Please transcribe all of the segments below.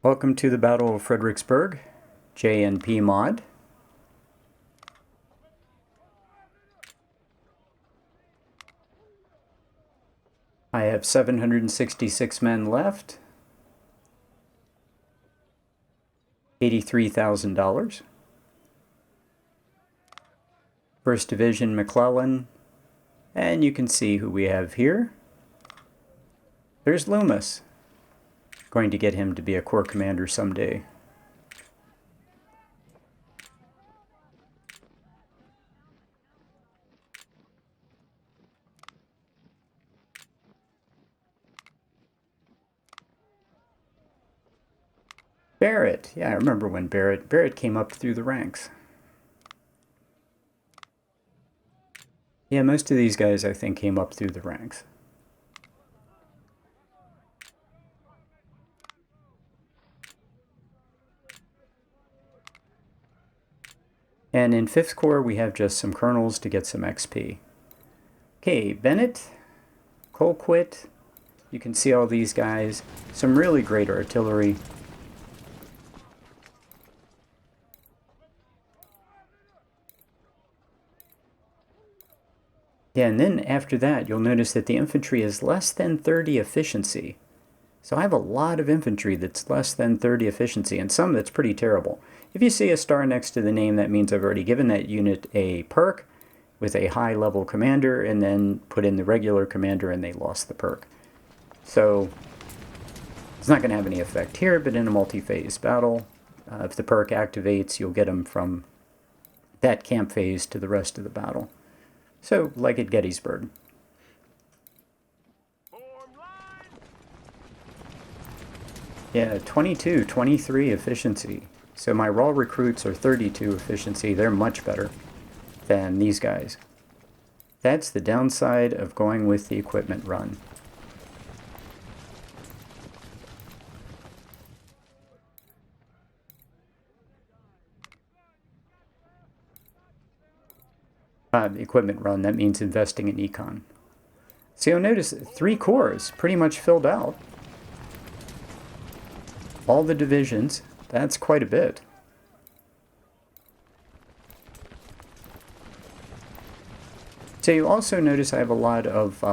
Welcome to the Battle of Fredericksburg, JNP mod. I have 766 men left. $83,000. 1st Division McClellan. And you can see who we have here. There's Loomis. Going to get him to be a corps commander someday. Barrett. Yeah, I remember when Barrett came up through the ranks. Yeah, most of these guys I think came up through the ranks. And in 5th Corps, we have just some colonels to get some XP. Okay, Bennett, Colquitt, you can see all these guys. Some really great artillery. Yeah, and then after that, you'll notice that the infantry is less than 30 efficiency. So I have a lot of infantry that's less than 30 efficiency, and some that's pretty terrible. If you see a star next to the name, that means I've already given that unit a perk with a high-level commander, and then put in the regular commander, and they lost the perk. So it's not going to have any effect here, but in a multi-phase battle, if the perk activates, you'll get them from that camp phase to the rest of the battle. So, like at Gettysburg. Yeah, 22, 23 efficiency. So my raw recruits are 32 efficiency. They're much better than these guys. That's the downside of going with the equipment run. Equipment run, that means investing in econ. So you'll notice 3 corps pretty much filled out. All the divisions, that's quite a bit. So you also notice I have a lot of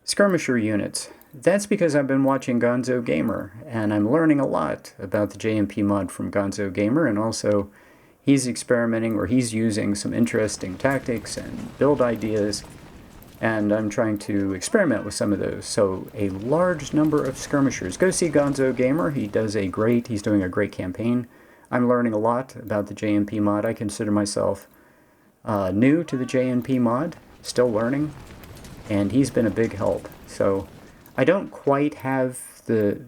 skirmisher units. That's because I've been watching Gonzo Gamer, and I'm learning a lot about the JMP mod from Gonzo Gamer, and also he's experimenting, or he's using some interesting tactics and build ideas, and I'm trying to experiment with some of those. So a large number of skirmishers. Go see Gonzo Gamer. He's doing a great campaign. I'm learning a lot about the JMP mod. I consider myself new to the JNP mod, still learning, and he's been a big help. So I don't quite have the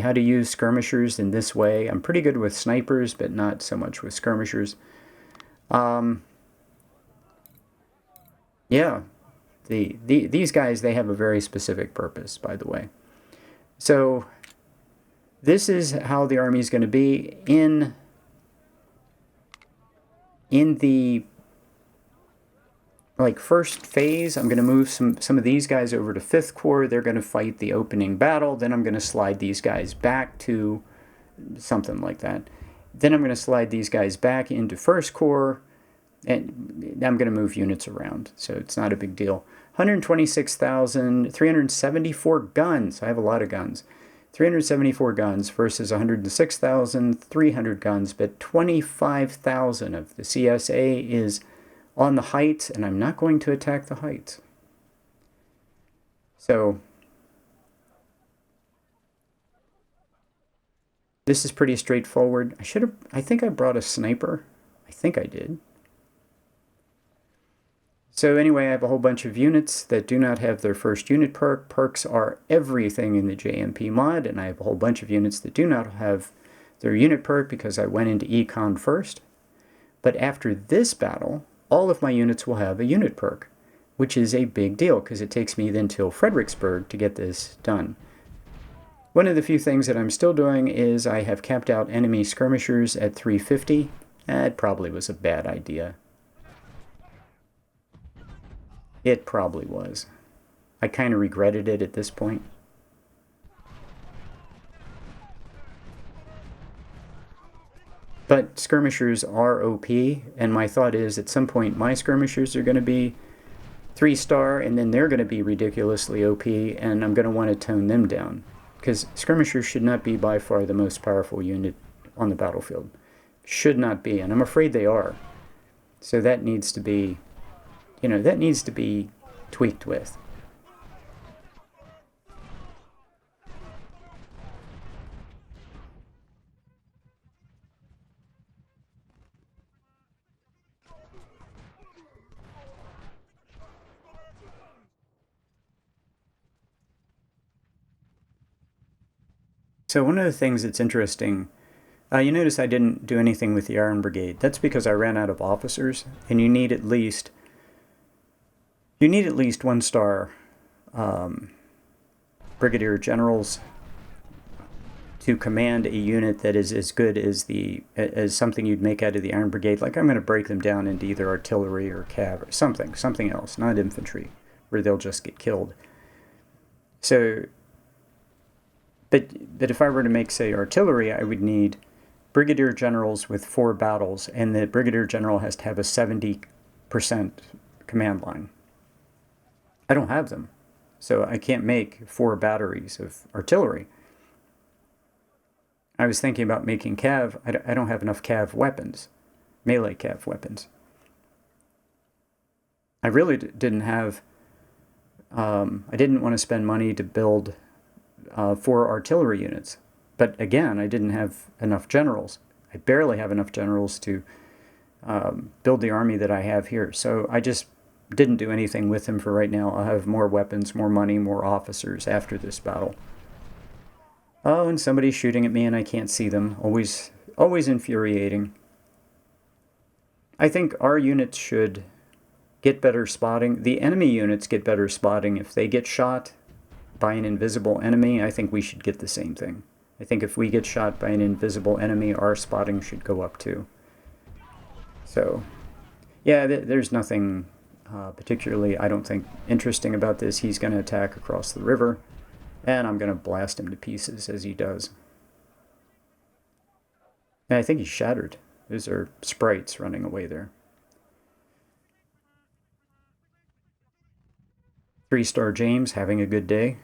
how to use skirmishers in this way. I'm pretty good with snipers, but not so much with skirmishers. Yeah, these guys, they have a very specific purpose, by the way. So this is how the army is going to be in the first phase. I'm going to move some of these guys over to 5th Corps. They're going to fight the opening battle. Then I'm going to slide these guys back to something like that. Then I'm going to slide these guys back into 1st Corps, and I'm going to move units around, so it's not a big deal. 126,374 guns. I have a lot of guns. 374 guns versus 106,300 guns, but 25,000 of the CSA is on the heights, and I'm not going to attack the heights. So this is pretty straightforward. I think I brought a sniper. I think I did. So anyway, I have a whole bunch of units that do not have their first unit perk. Perks are everything in the JMP mod, and I have a whole bunch of units that do not have their unit perk because I went into econ first. But after this battle, all of my units will have a unit perk, which is a big deal because it takes me then till Fredericksburg to get this done. One of the few things that I'm still doing is I have capped out enemy skirmishers at 350. That probably was a bad idea. It probably was. I kind of regretted it at this point. But skirmishers are OP, and my thought is at some point my skirmishers are going to be 3-star, and then they're going to be ridiculously OP, and I'm going to want to tone them down. Because skirmishers should not be by far the most powerful unit on the battlefield. Should not be, and I'm afraid they are. So that needs to be, that needs to be tweaked with. So one of the things that's interesting, you notice I didn't do anything with the Iron Brigade. That's because I ran out of officers, and you need at least 1-star brigadier generals to command a unit that is as good as something you'd make out of the Iron Brigade. Like, I'm going to break them down into either artillery or cav or something else, not infantry, where they'll just get killed. So, but if I were to make, say, artillery, I would need brigadier generals with 4 battles, and the brigadier general has to have a 70% command line. I don't have them, so I can't make 4 batteries of artillery. I was thinking about making cav. I don't have enough cav weapons, melee cav weapons. I really didn't have, I didn't want to spend money to build 4 artillery units. But again, I didn't have enough generals. I barely have enough generals to build the army that I have here. So I just didn't do anything with them for right now. I'll have more weapons, more money, more officers after this battle. Oh, and somebody's shooting at me and I can't see them. Always infuriating. I think our units should get better spotting. The enemy units get better spotting. If they get shot by an invisible enemy, I think we should get the same thing. I think if we get shot by an invisible enemy, our spotting should go up too. So, yeah, there's nothing particularly, I don't think, interesting about this. He's going to attack across the river, and I'm going to blast him to pieces as he does. And I think he's shattered. Those are sprites running away there. 3-star James having a good day.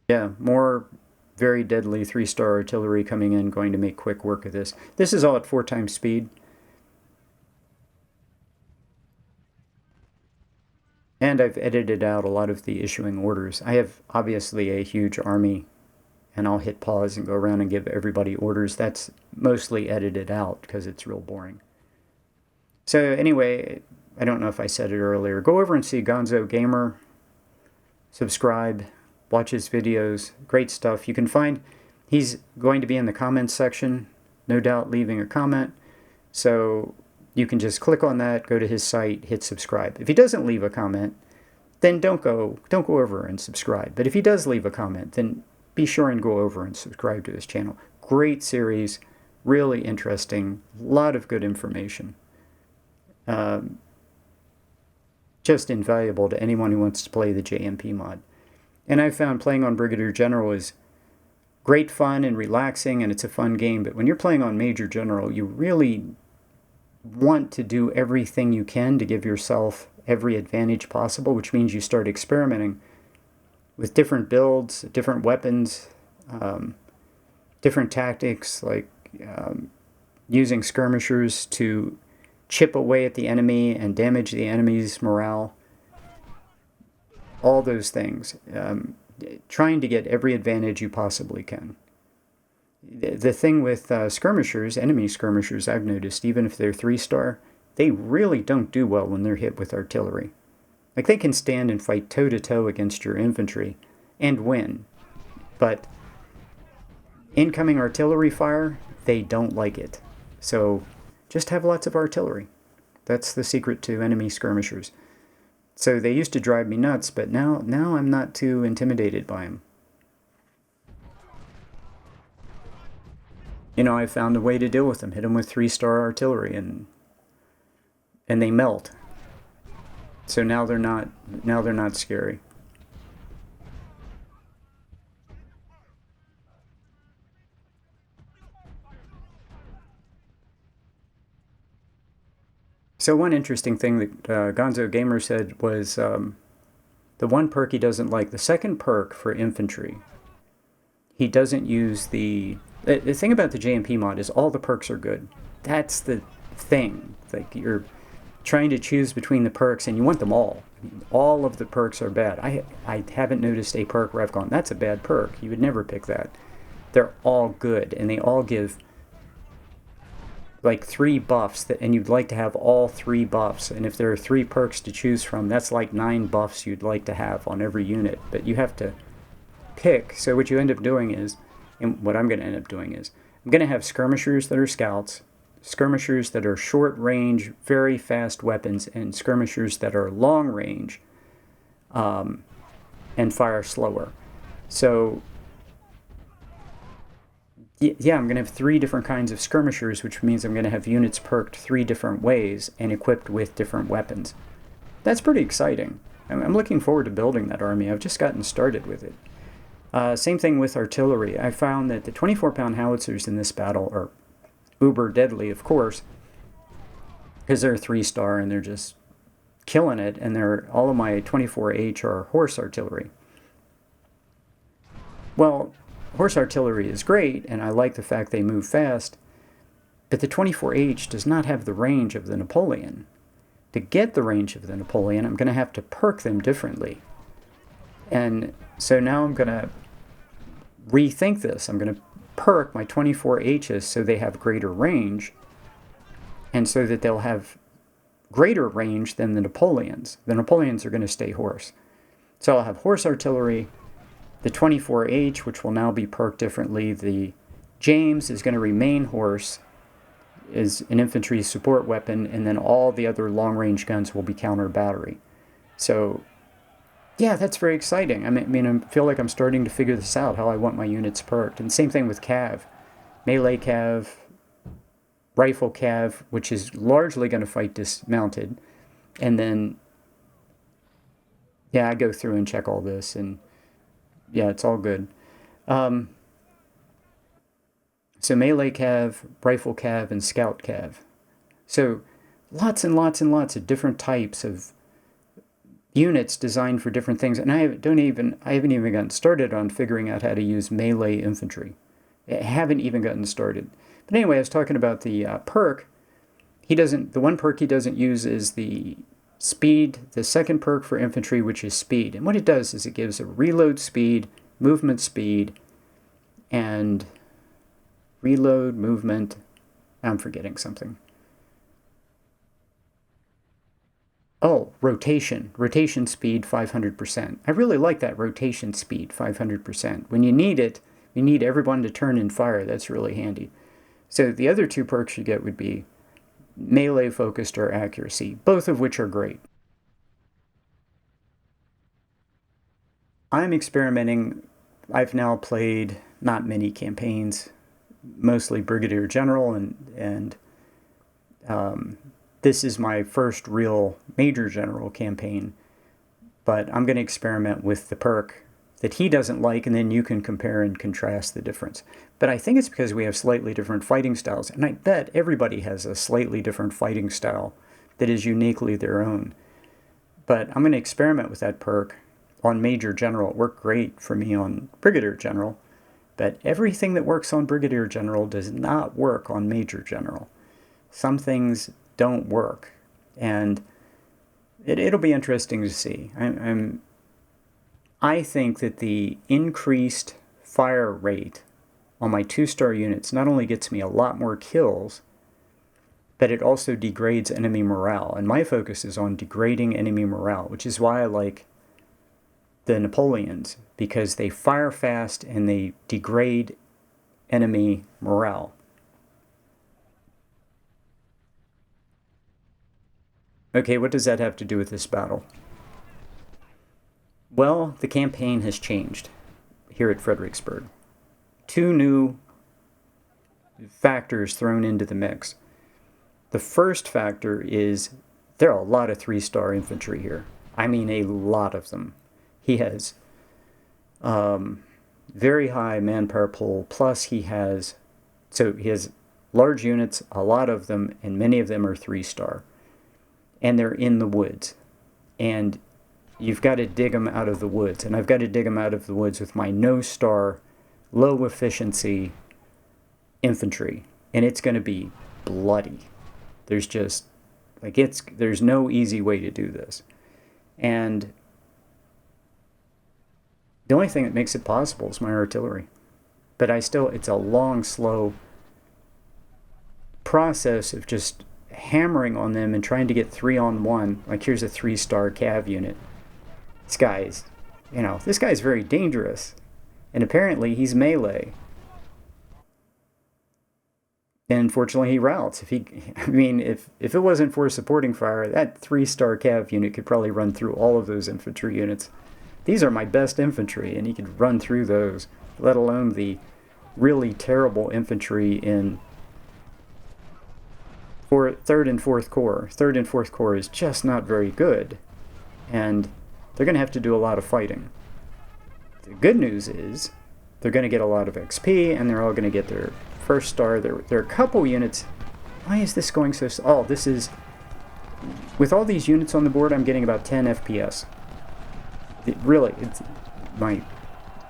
Yeah, more very deadly 3-star artillery coming in, going to make quick work of this. This is all at 4 times speed. And I've edited out a lot of the issuing orders. I have obviously a huge army, and I'll hit pause and go around and give everybody orders. That's mostly edited out because it's real boring. So anyway, I don't know if I said it earlier. Go over and see Gonzo Gamer. Subscribe. Watch his videos. Great stuff. You can find, he's going to be in the comments section, no doubt leaving a comment. So you can just click on that, go to his site, hit subscribe. If he doesn't leave a comment, then don't go over and subscribe. But if he does leave a comment, then be sure and go over and subscribe to his channel. Great series, really interesting, a lot of good information. Just invaluable to anyone who wants to play the JMP mod. And I've found playing on Brigadier General is great fun and relaxing, and it's a fun game. But when you're playing on Major General, you really want to do everything you can to give yourself every advantage possible, which means you start experimenting with different builds, different weapons, different tactics, like using skirmishers to chip away at the enemy and damage the enemy's morale. All those things. Trying to get every advantage you possibly can. The thing with skirmishers, enemy skirmishers, I've noticed, even if they're 3-star, they really don't do well when they're hit with artillery. Like, they can stand and fight toe-to-toe against your infantry and win. But incoming artillery fire, they don't like it. So just have lots of artillery. That's the secret to enemy skirmishers. So they used to drive me nuts, but now I'm not too intimidated by them. You know, I found a way to deal with them. Hit them with 3-star artillery, and they melt. So now they're not scary. So one interesting thing that Gonzo Gamer said was the one perk he doesn't like. The second perk for infantry, he doesn't use the thing about the JMP mod is all the perks are good. That's the thing. Like, you're trying to choose between the perks and you want them all. All of the perks are bad. I haven't noticed a perk where I've gone, that's a bad perk. You would never pick that. They're all good, and they all give like 3 buffs, and you'd like to have all 3 buffs. And if there are 3 perks to choose from, that's like 9 buffs you'd like to have on every unit. But you have to pick. So what you end up doing is, and what I'm going to end up doing is, I'm going to have skirmishers that are scouts, skirmishers that are short range, very fast weapons, and skirmishers that are long range and fire slower. So yeah, I'm going to have 3 different kinds of skirmishers, which means I'm going to have units perked 3 different ways and equipped with different weapons. That's pretty exciting. I'm looking forward to building that army. I've just gotten started with it. Same thing with artillery. I found that the 24-pound howitzers in this battle are uber deadly, of course, because they're 3-star and they're just killing it, and all of my 24H are horse artillery. Well, horse artillery is great, and I like the fact they move fast, but the 24H does not have the range of the Napoleon. To get the range of the Napoleon, I'm going to have to perk them differently. And so now I'm going to rethink this. I'm going to perk my 24Hs so they have greater range, and so that they'll have greater range than the Napoleons. The Napoleons are going to stay horse. So I'll have horse artillery, the 24H, which will now be perked differently. The James is going to remain horse, is an infantry support weapon, and then all the other long-range guns will be counter battery. So yeah, that's very exciting. I mean, I feel like I'm starting to figure this out, how I want my units perked. And same thing with cav. Melee cav, rifle cav, which is largely going to fight dismounted. And then, yeah, I go through and check all this, and yeah, it's all good. So melee cav, rifle cav, and scout cav. So lots and lots and lots of different types of units designed for different things, and I haven't even gotten started on figuring out how to use melee infantry. I haven't even gotten started. But anyway, I was talking about the perk. The one perk he doesn't use is the speed, the second perk for infantry, which is speed. And what it does is it gives a reload speed, movement speed, and reload, movement. I'm forgetting something. Oh, rotation. Rotation speed 500%. I really like that rotation speed 500%. When you need it, you need everyone to turn and fire. That's really handy. So the other 2 perks you get would be melee focused or accuracy, both of which are great. I'm experimenting. I've now played not many campaigns, mostly Brigadier General, and this is my first real Major General campaign, but I'm going to experiment with the perk that he doesn't like, and then you can compare and contrast the difference. But I think it's because we have slightly different fighting styles, and I bet everybody has a slightly different fighting style that is uniquely their own. But I'm going to experiment with that perk on Major General. It worked great for me on Brigadier General, but everything that works on Brigadier General does not work on Major General. Some things don't work, and it'll be interesting to see. I think that the increased fire rate on my 2-star units not only gets me a lot more kills, but it also degrades enemy morale, and my focus is on degrading enemy morale, which is why I like the Napoleons, because they fire fast and they degrade enemy morale. Okay, what does that have to do with this battle? Well, the campaign has changed here at Fredericksburg. 2 new factors thrown into the mix. The first factor is there are a lot of 3-star infantry here. I mean, a lot of them. He has very high manpower pool, plus he has large units, a lot of them, and many of them are 3-star. and they're in the woods. And you've got to dig them out of the woods. And I've got to dig them out of the woods with my no-star, low-efficiency infantry. And it's going to be bloody. There's just, like, there's no easy way to do this. And the only thing that makes it possible is my artillery. But it's a long, slow process of just hammering on them and trying to get 3-on-1. Like, here's a 3-star cav unit. This guy's very dangerous. And apparently he's melee. And unfortunately he routs. If it wasn't for supporting fire, that 3-star cav unit could probably run through all of those infantry units. These are my best infantry, and he could run through those, let alone the really terrible infantry in 3rd and 4th Corps. 3rd and 4th Corps is just not very good, and they're going to have to do a lot of fighting. The good news is they're going to get a lot of XP, and they're all going to get their 1st star. There are a couple units. Why is this going so slow? Oh, this is... With all these units on the board, I'm getting about 10 FPS. My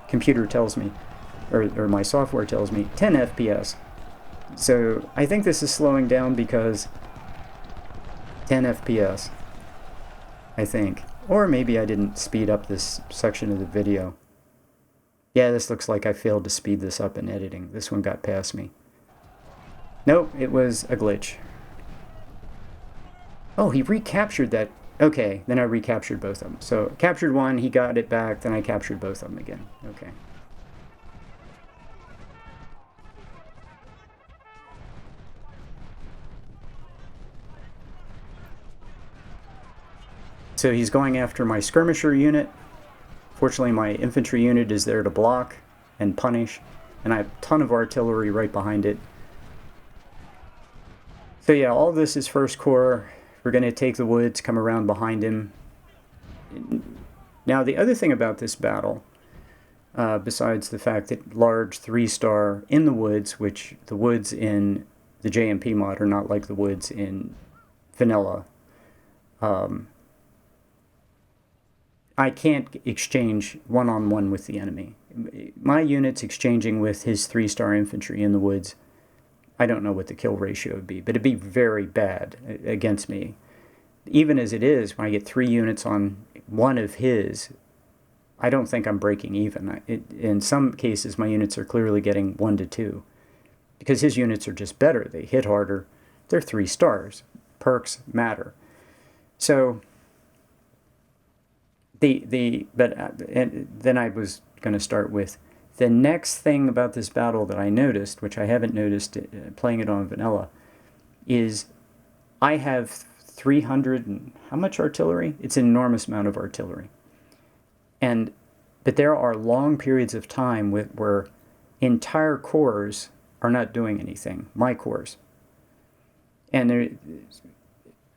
computer tells me, or my software tells me, 10 FPS. So I think this is slowing down because 10 FPS, I think. Or maybe I didn't speed up this section of the video. Yeah, this looks like I failed to speed this up in editing. This one got past me. Nope, it was a glitch. Oh, he recaptured that. Okay, then I recaptured both of them. So captured one, he got it back, then I captured both of them again. Okay. So he's going after my skirmisher unit. Fortunately, my infantry unit is there to block and punish, and I have a ton of artillery right behind it. So yeah, all this is 1st Corps. We're going to take the woods, come around behind him. Now, the other thing about this battle, besides the fact that large 3-star in the woods, which the woods in the JMP mod are not like the woods in vanilla, I can't exchange one-on-one with the enemy. My unit's exchanging with his 3-star infantry in the woods. I don't know what the kill ratio would be, but it'd be very bad against me. Even as it is, when I get 3 units on one of his, I don't think I'm breaking even. In some cases, my units are clearly getting 1 to 2, because his units are just better. They hit harder. They're 3 stars. Perks matter. So, and then I was going to start with the next thing about this battle that I noticed, which I haven't noticed playing it on vanilla, is I have 300 and how much artillery? It's an enormous amount of artillery. But there are long periods of time where entire corps are not doing anything, my corps. And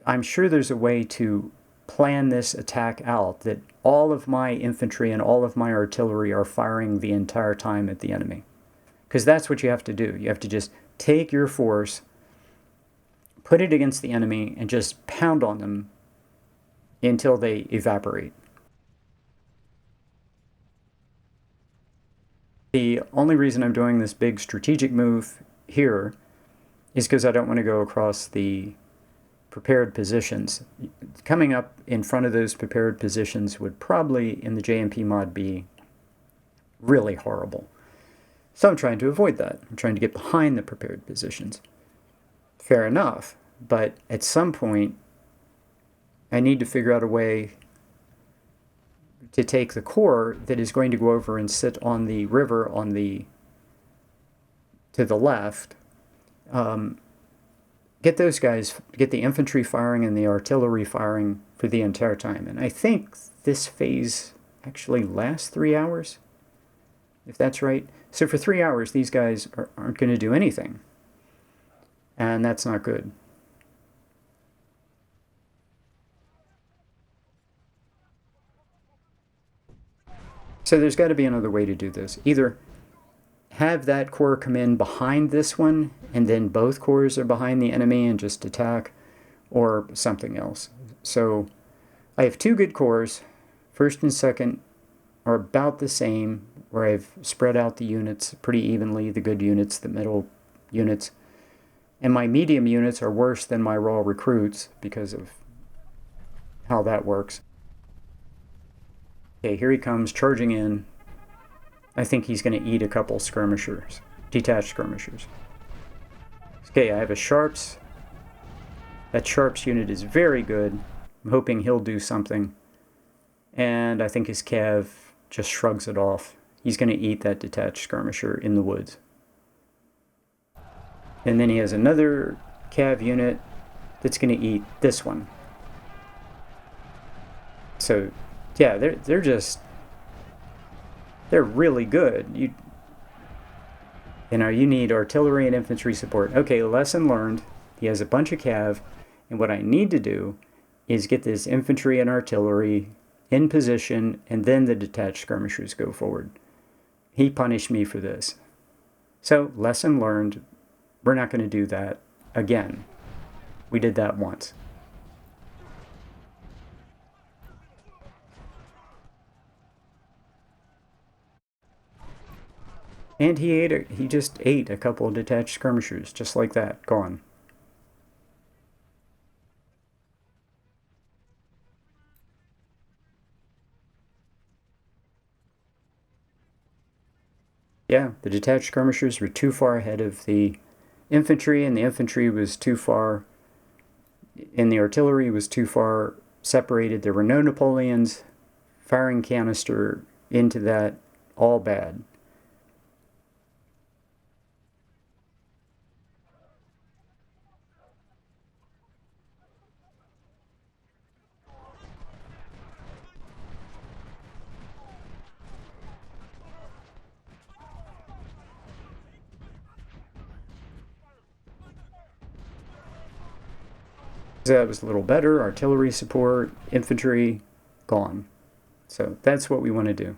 I'm sure there's a way to plan this attack out that all of my infantry and all of my artillery are firing the entire time at the enemy. Because that's what you have to do. You have to just take your force, put it against the enemy, and just pound on them until they evaporate. The only reason I'm doing this big strategic move here is because I don't want to go across the prepared positions. Coming up in front of those prepared positions would probably, in the JMP mod, be really horrible. So I'm trying to avoid that. I'm trying to get behind the prepared positions. Fair enough, but at some point, I need to figure out a way to take the corps that is going to go over and sit on the river to the left, get those guys, get the infantry firing and the artillery firing for the entire time. And I think this phase actually lasts 3 hours, if that's right. So for 3 hours, these guys aren't going to do anything. And that's not good. So there's got to be another way to do this. Either have that corps come in behind this one, and then both corps are behind the enemy and just attack, or something else. So I have two good cores. First and second are about the same, where I've spread out the units pretty evenly, the good units, the middle units. And my medium units are worse than my raw recruits because of how that works. Okay, here he comes charging in. I think he's going to eat a couple skirmishers, detached skirmishers. Okay, I have a Sharps. That Sharps unit is very good. I'm hoping he'll do something. And I think his Cav just shrugs it off. He's going to eat that detached skirmisher in the woods. And then he has another Cav unit that's going to eat this one. So, yeah, they're really good. You need artillery and infantry support. Okay, lesson learned. He has a bunch of Cav, and what I need to do is get this infantry and artillery in position, and then the detached skirmishers go forward. He punished me for this. So, lesson learned. We're not going to do that again. We did that once. And he just ate a couple of detached skirmishers, just like that, gone. Yeah, the detached skirmishers were too far ahead of the infantry, and the infantry was too far, and the artillery was too far separated. There were no Napoleons, firing canister into that, all bad. That was a little better. Artillery support, infantry, gone. So that's what we want to do.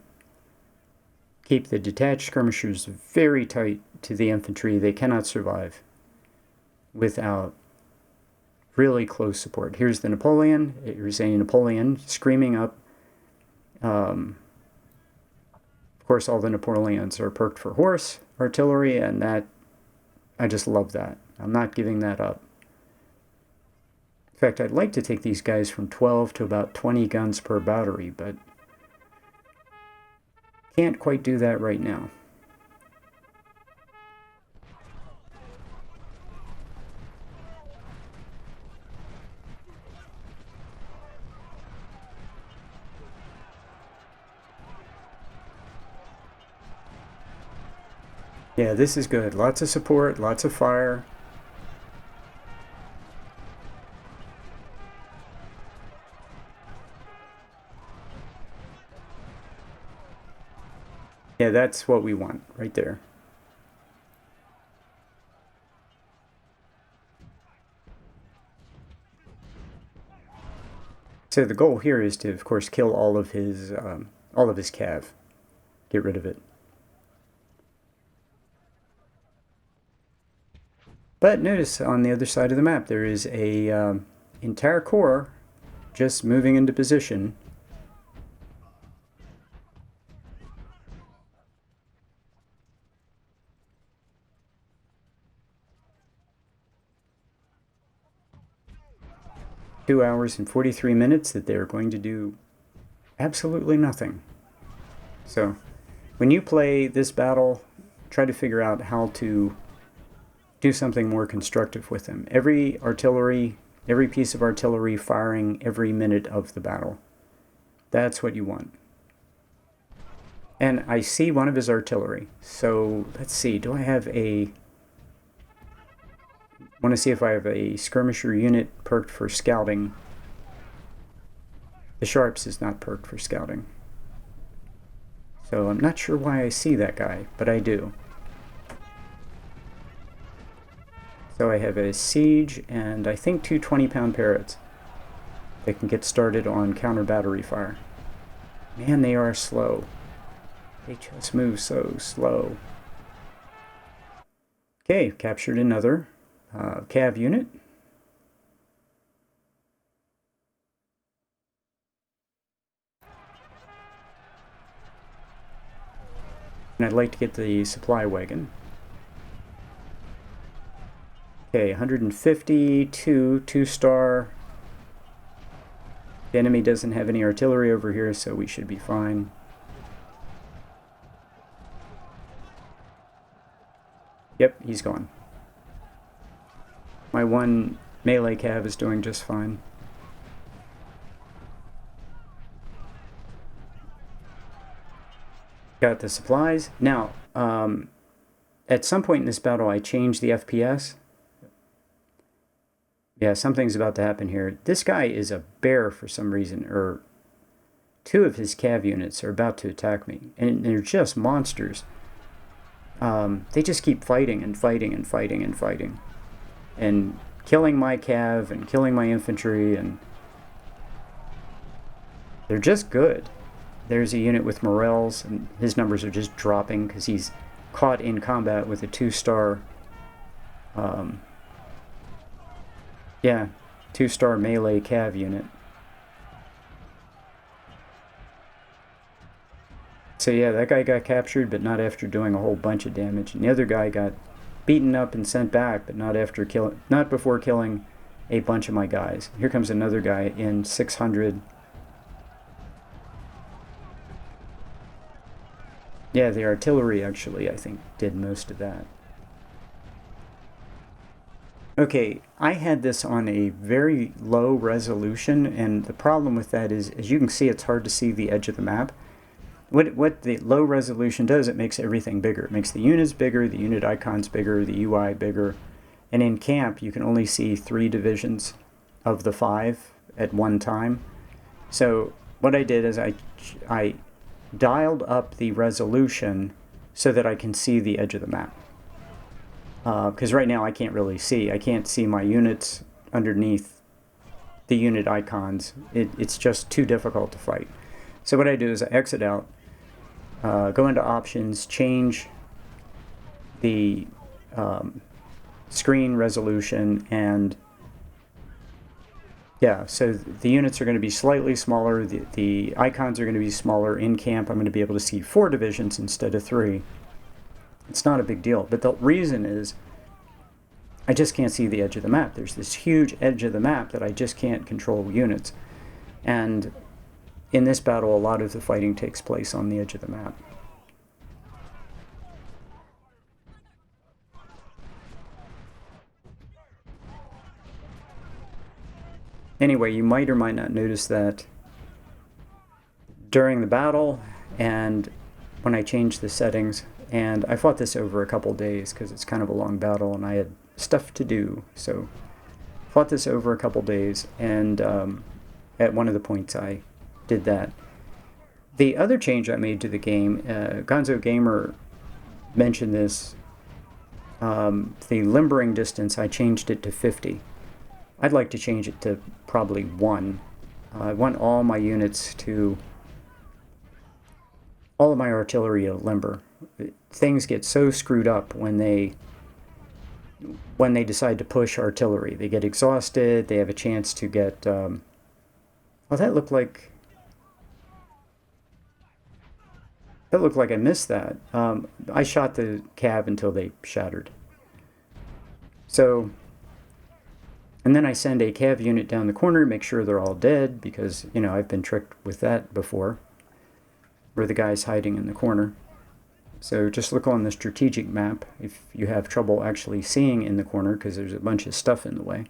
Keep the detached skirmishers very tight to the infantry. They cannot survive without really close support. Here's the Napoleon. Here's a Napoleon screaming up. Of course, all the Napoleons are perked for horse artillery, and that, I just love that. I'm not giving that up. In fact, I'd like to take these guys from 12 to about 20 guns per battery, but can't quite do that right now. Yeah, this is good. Lots of support, lots of fire. Yeah, that's what we want right there. So the goal here is to, of course, kill all of his cav. Get rid of it. But notice on the other side of the map there is a entire corps just moving into position. Two hours and 43 minutes that they're going to do absolutely nothing. So when you play this battle, try to figure out how to do something more constructive with them. Every piece of artillery firing every minute of the battle. That's what you want. And I see one of his artillery. So let's see, do I have a... I want to see if I have a skirmisher unit perked for scouting. The Sharps is not perked for scouting. So I'm not sure why I see that guy, but I do. So I have a siege and I think two 20-pound parrots that can get started on counter battery fire. Man, they are slow. They just move so slow. Okay, captured another Cav unit. And I'd like to get the supply wagon. Okay, 152, 2-star. The enemy doesn't have any artillery over here, so we should be fine. Yep, he's gone. My one melee cav is doing just fine. Got the supplies. Now, at some point in this battle, I changed the FPS. Yeah, something's about to happen here. This guy is a bear for some reason, or two of his cav units are about to attack me, and they're just monsters. They just keep fighting and fighting and fighting and fighting, and killing my cav and killing my infantry, and they're just good. There's a unit with Morels, and his numbers are just dropping because he's caught in combat with a 2-star, yeah, 2-star melee cav unit. So yeah, that guy got captured, but not after doing a whole bunch of damage. And the other guy got beaten up and sent back, but not before killing a bunch of my guys. Here comes another guy in 600. Yeah, the artillery actually, I think, did most of that. Okay, I had this on a very low resolution, and the problem with that is, as you can see, it's hard to see the edge of the map. What the low resolution does, it makes everything bigger. It makes the units bigger, the unit icons bigger, the UI bigger. And in camp, you can only see 3 divisions of the 5 at one time. So what I did is I dialed up the resolution so that I can see the edge of the map. Because right now I can't really see. I can't see my units underneath the unit icons. It's just too difficult to fight. So what I do is I exit out, go into options, change the screen resolution, and yeah, so the units are going to be slightly smaller, the icons are going to be smaller. In camp I'm going to be able to see 4 divisions instead of 3. It's not a big deal, but the reason is I just can't see the edge of the map. There's this huge edge of the map that I just can't control units. And in this battle, a lot of the fighting takes place on the edge of the map. Anyway, you might or might not notice that during the battle and when I changed the settings, and I fought this over a couple days because it's kind of a long battle and I had stuff to do, so fought this over a couple days, and at one of the points I did that. The other change I made to the game, Gonzo Gamer mentioned this, the limbering distance, I changed it to 50. I'd like to change it to probably 1. I want all my units to, all of my artillery to limber. Things get so screwed up when they decide to push artillery. They get exhausted, they have a chance to get, well, that looked like I missed that. I shot the cav until they shattered. So, and then I send a cav unit down the corner, make sure they're all dead, because, you know, I've been tricked with that before, where the guy's hiding in the corner. So just look on the strategic map if you have trouble actually seeing in the corner, because there's a bunch of stuff in the way.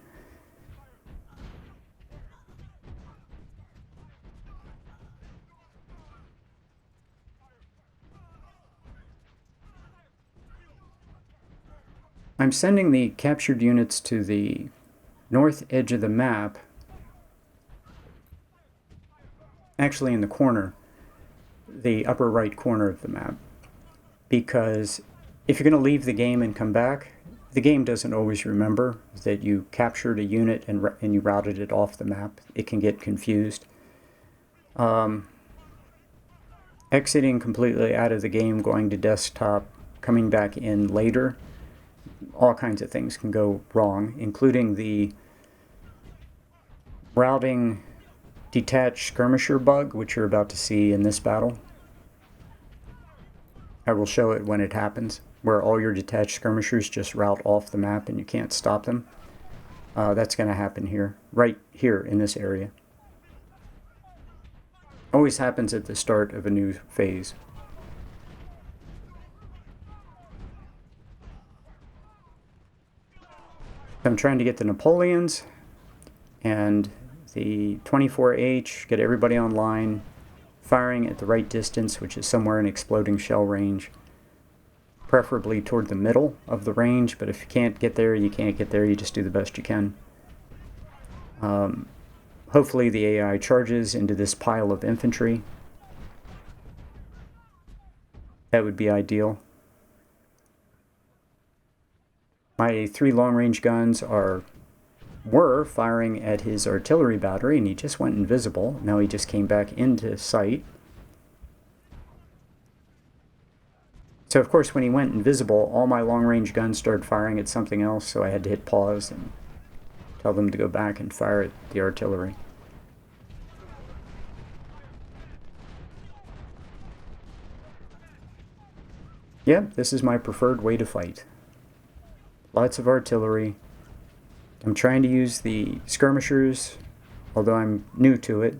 I'm sending the captured units to the north edge of the map, actually in the corner, the upper right corner of the map, because if you're going to leave the game and come back, the game doesn't always remember that you captured a unit and you routed it off the map. It can get confused. Exiting completely out of the game, going to desktop, coming back in later, all kinds of things can go wrong, including the routing detached skirmisher bug, which you're about to see in this battle. I will show it when it happens, where all your detached skirmishers just route off the map and you can't stop them. That's going to happen here, right here in this area. Always happens at the start of a new phase. I'm trying to get the Napoleons and the 24H, get everybody online, firing at the right distance, which is somewhere in exploding shell range, preferably toward the middle of the range, but if you can't get there, you can't get there, you just do the best you can. Hopefully the AI charges into this pile of infantry. That would be ideal. My 3 long-range guns were firing at his artillery battery, and he just went invisible. Now he just came back into sight. So of course when he went invisible, all my long-range guns started firing at something else, so I had to hit pause and tell them to go back and fire at the artillery. Yeah, this is my preferred way to fight. Lots of artillery. I'm trying to use the skirmishers, although I'm new to it.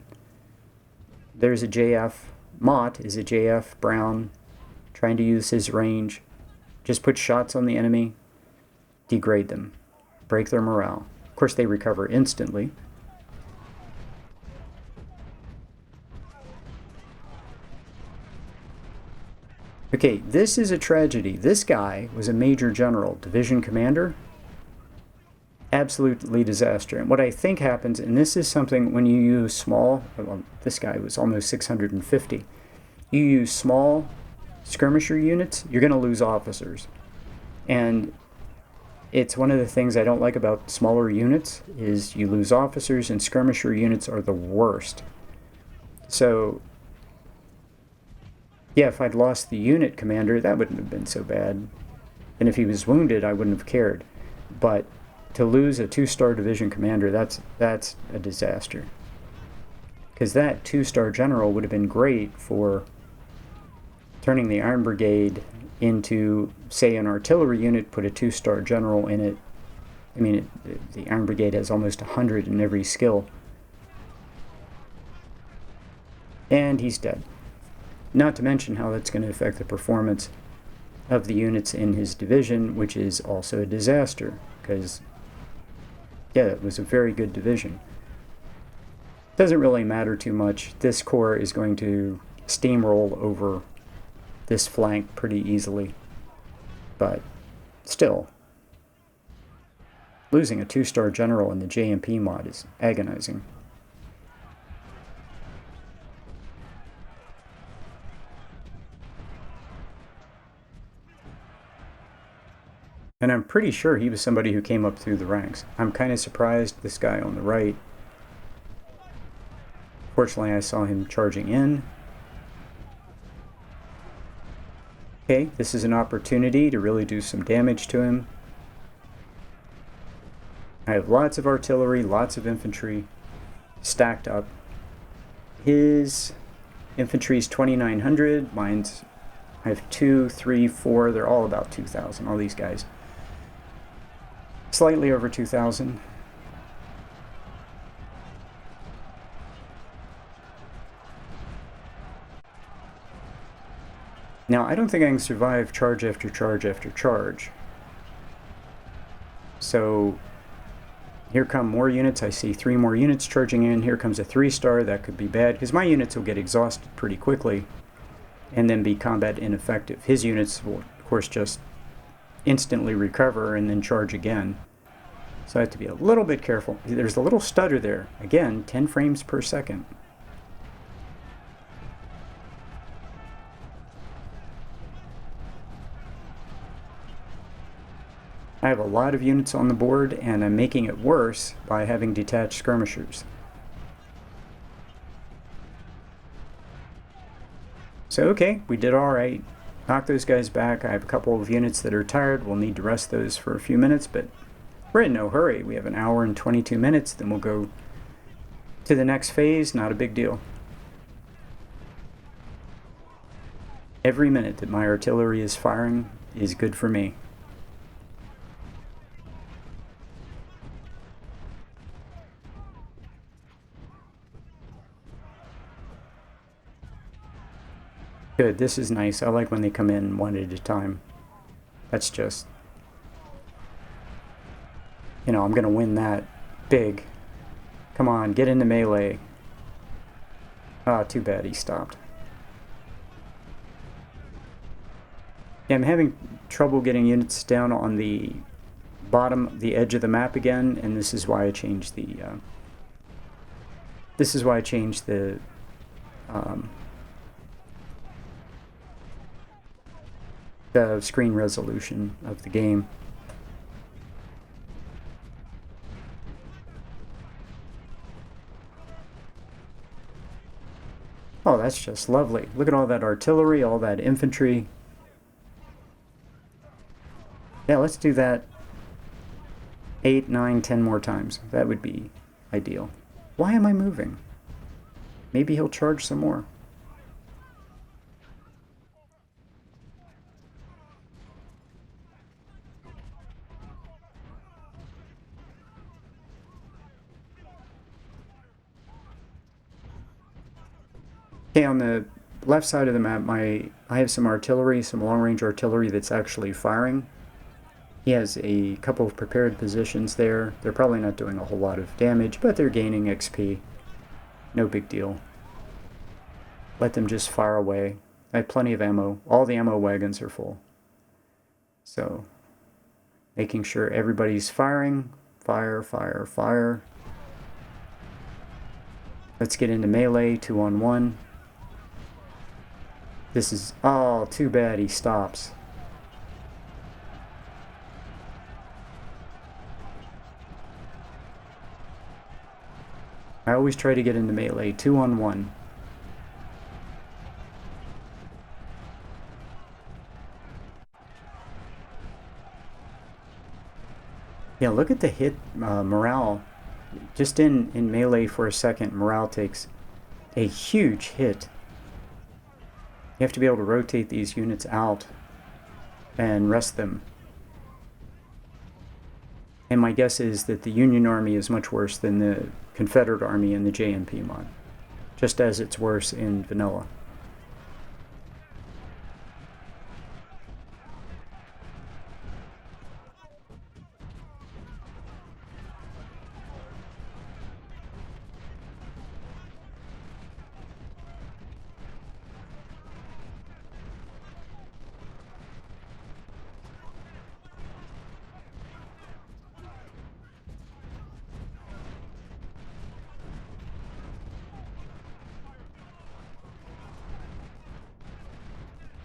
There's a JF. Mott is a JF Brown, trying to use his range. Just put shots on the enemy, degrade them, break their morale. Of course, they recover instantly. Okay, this is a tragedy. This guy was a major general, division commander. Absolutely disaster. And what I think happens, and this is something when you use small, well, this guy was almost 650. You use small skirmisher units, you're going to lose officers. And it's one of the things I don't like about smaller units is you lose officers, and skirmisher units are the worst. So yeah, if I'd lost the unit commander, that wouldn't have been so bad. And if he was wounded, I wouldn't have cared. But to lose a 2-star division commander, that's a disaster. Because that 2-star general would have been great for turning the Iron Brigade into, say, an artillery unit, put a 2-star general in it. I mean, the Iron Brigade has almost 100 in every skill. And he's dead. Not to mention how that's going to affect the performance of the units in his division, which is also a disaster, because, yeah, it was a very good division. Doesn't really matter too much. This corps is going to steamroll over this flank pretty easily, but still, losing a 2-star general in the JMP mod is agonizing. And I'm pretty sure he was somebody who came up through the ranks. I'm kind of surprised this guy on the right. Fortunately, I saw him charging in. Okay, this is an opportunity to really do some damage to him. I have lots of artillery, lots of infantry stacked up. His infantry is 2,900. Mine's, I have 2, 3, 4. They're all about 2,000, all these guys. Slightly over 2,000. Now, I don't think I can survive charge after charge after charge. So, here come more units. I see 3 more units charging in. Here comes a 3-star. That could be bad, because my units will get exhausted pretty quickly and then be combat ineffective. His units will, of course, just instantly recover and then charge again. So I have to be a little bit careful. There's a little stutter there. Again, 10 frames per second. I have a lot of units on the board, and I'm making it worse by having detached skirmishers. So okay, we did alright. Knock those guys back. I have a couple of units that are tired. We'll need to rest those for a few minutes, but we're in no hurry. We have an hour and 22 minutes, then we'll go to the next phase. Not a big deal. Every minute that my artillery is firing is good for me. Good, this is nice. I like when they come in one at a time. That's just... You know, I'm gonna win that big. Come on, get into melee. Ah, too bad he stopped. Yeah, I'm having trouble getting units down on the bottom, the edge of the map again, and this is why I changed the... the screen resolution of the game. Oh, that's just lovely. Look at all that artillery, all that infantry. Yeah, let's do that 8, 9, 10 more times. That would be ideal. Why am I moving? Maybe he'll charge some more. Okay, on the left side of the map, I have some artillery, some long-range artillery that's actually firing. He has a couple of prepared positions there. They're probably not doing a whole lot of damage, but they're gaining XP. No big deal. Let them just fire away. I have plenty of ammo. All the ammo wagons are full. So, making sure everybody's firing. Fire, fire, fire. Let's get into melee, 2-on-1. This is... oh, too bad he stops. I always try to get into melee, 2-on-1. Yeah, look at the hit morale. Just in melee for a second, morale takes a huge hit. You have to be able to rotate these units out and rest them. And my guess is that the Union Army is much worse than the Confederate Army in the JMP mod, just as it's worse in vanilla.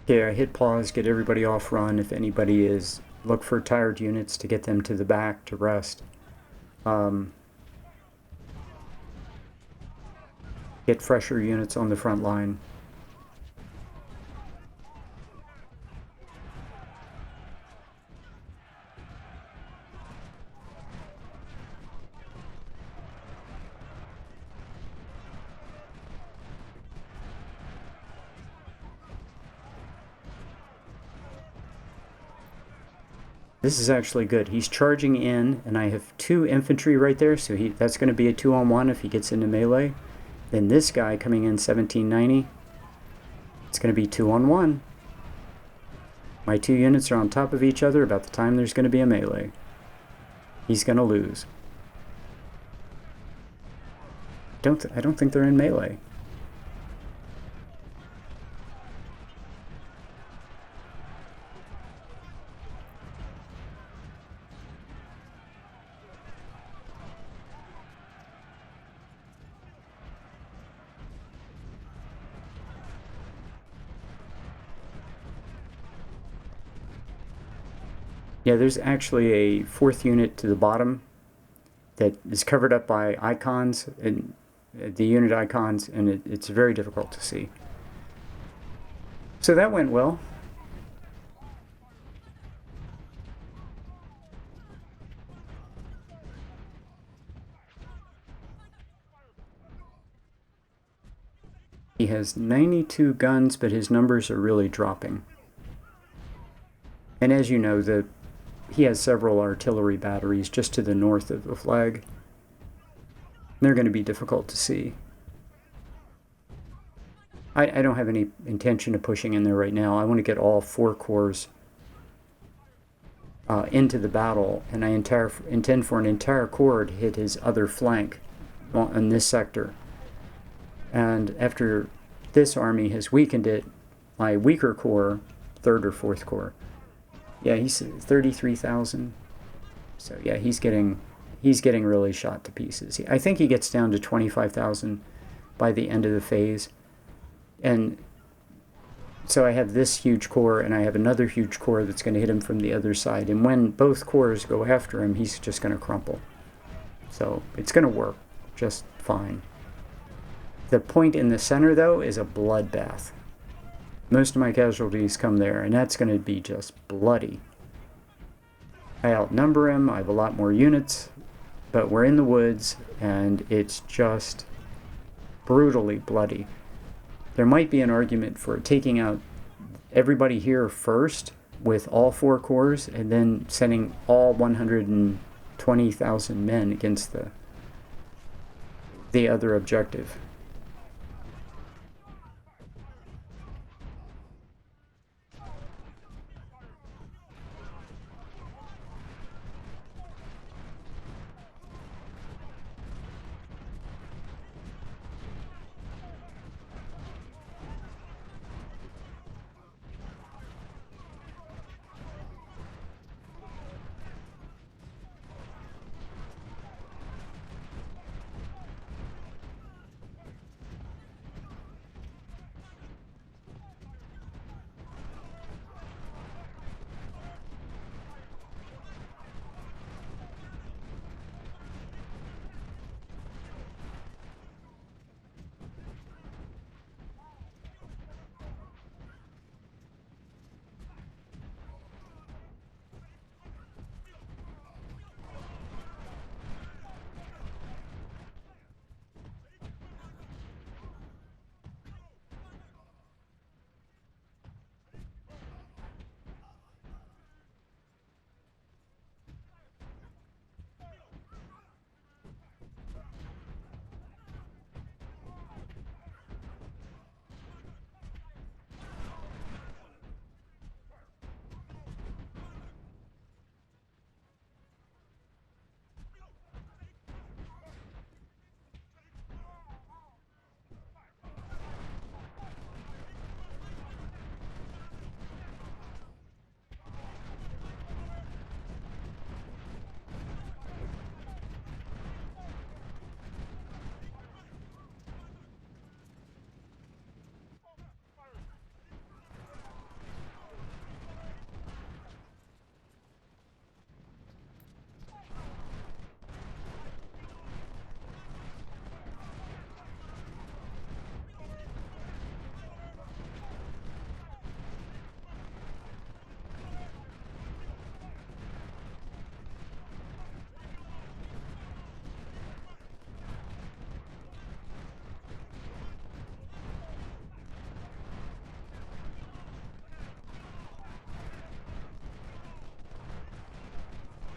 Okay, I hit pause, get everybody off run. If anybody is, look for tired units to get them to the back to rest. Get fresher units on the front line. This is actually good. He's charging in, and I have 2 infantry right there, so that's going to be a 2-on-1 if he gets into melee. Then this guy coming in 1790, it's going to be 2-on-1. My 2 units are on top of each other about the time there's going to be a melee. He's going to lose. I don't think they're in melee. Yeah, there's actually a 4th unit to the bottom that is covered up by icons, and the unit icons, and it's very difficult to see. So that went well. He has 92 guns, but his numbers are really dropping. And as you know, he has several artillery batteries just to the north of the flag. They're going to be difficult to see. I don't have any intention of pushing in there right now. I want to get all 4 corps into the battle, and I intend for an entire corps to hit his other flank on this sector. And after this army has weakened it, my weaker corps, 3rd or 4th Corps, yeah, he's 33,000. So yeah, he's getting really shot to pieces. I think he gets down to 25,000 by the end of the phase. And so I have this huge corps, and I have another huge corps that's going to hit him from the other side. And when both corps go after him, he's just going to crumple. So it's going to work just fine. The point in the center, though, is a bloodbath. Most of my casualties come there, and that's going to be just bloody. I outnumber him, I have a lot more units, but we're in the woods, and it's just brutally bloody. There might be an argument for taking out everybody here first with all 4 corps, and then sending all 120,000 men against the other objective.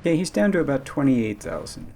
Yeah, he's down to about 28,000.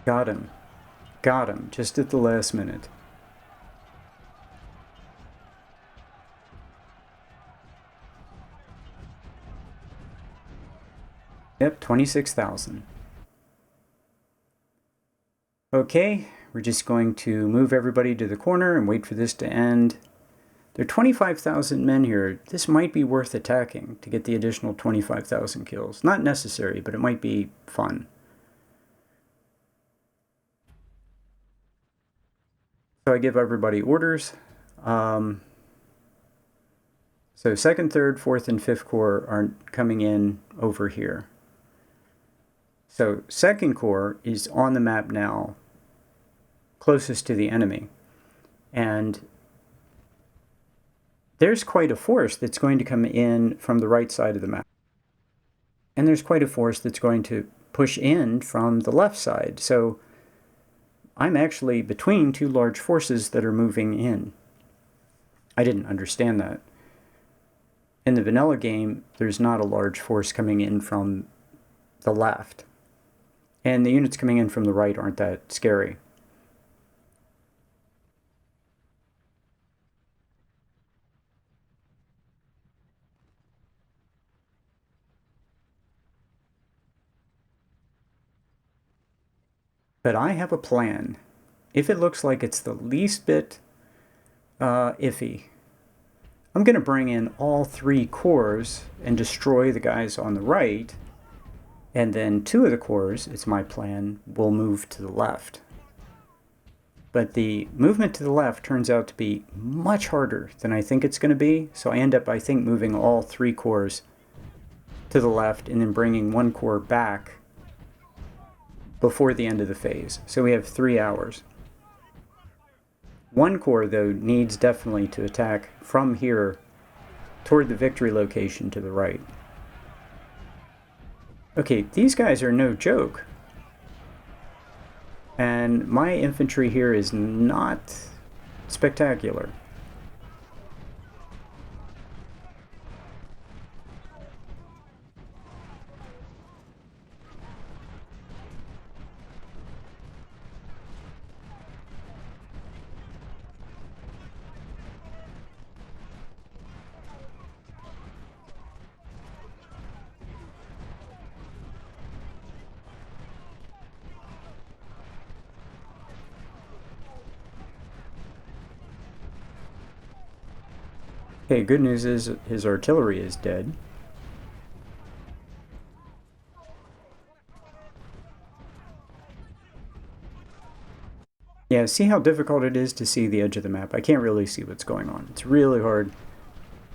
Got him. Got him, just at the last minute. Yep, 26,000. Okay, we're just going to move everybody to the corner and wait for this to end. There are 25,000 men here. This might be worth attacking to get the additional 25,000 kills. Not necessary, but it might be fun. So I give everybody orders. So 2nd, 3rd, 4th, and 5th Corps are coming in over here. So 2nd Corps is on the map now, closest to the enemy. And there's quite a force that's going to come in from the right side of the map. And there's quite a force that's going to push in from the left side. So I'm actually between two large forces that are moving in. I didn't understand that. In the vanilla game, there's not a large force coming in from the left. And the units coming in from the right aren't that scary. But I have a plan. If it looks like it's the least bit iffy, I'm going to bring in all 3 corps and destroy the guys on the right, and then 2 of the corps, it's my plan, will move to the left. But the movement to the left turns out to be much harder than I think it's going to be, so I end up, I think, moving all 3 corps to the left and then bringing 1 corps back before the end of the phase. So we have 3 hours. 1 corps, though, needs definitely to attack from here toward the victory location to the right. Okay, these guys are no joke. And my infantry here is not spectacular. Okay, good news is his artillery is dead. Yeah, see how difficult it is to see the edge of the map? I can't really see what's going on. It's really hard.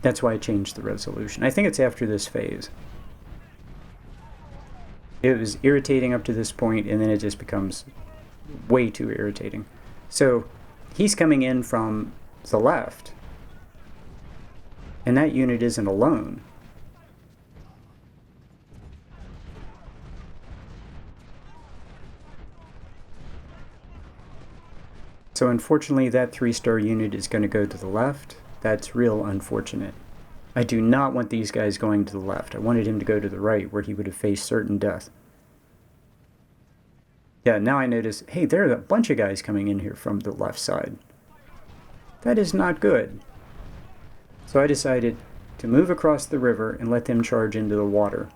That's why I changed the resolution. I think it's after this phase. It was irritating up to this point, and then it just becomes way too irritating. So he's coming in from the left. And that unit isn't alone. So unfortunately that 3-star unit is going to go to the left. That's real unfortunate. I do not want these guys going to the left. I wanted him to go to the right where he would have faced certain death. Yeah, now I notice, hey, there are a bunch of guys coming in here from the left side. That is not good. So I decided to move across the river and let them charge into the water.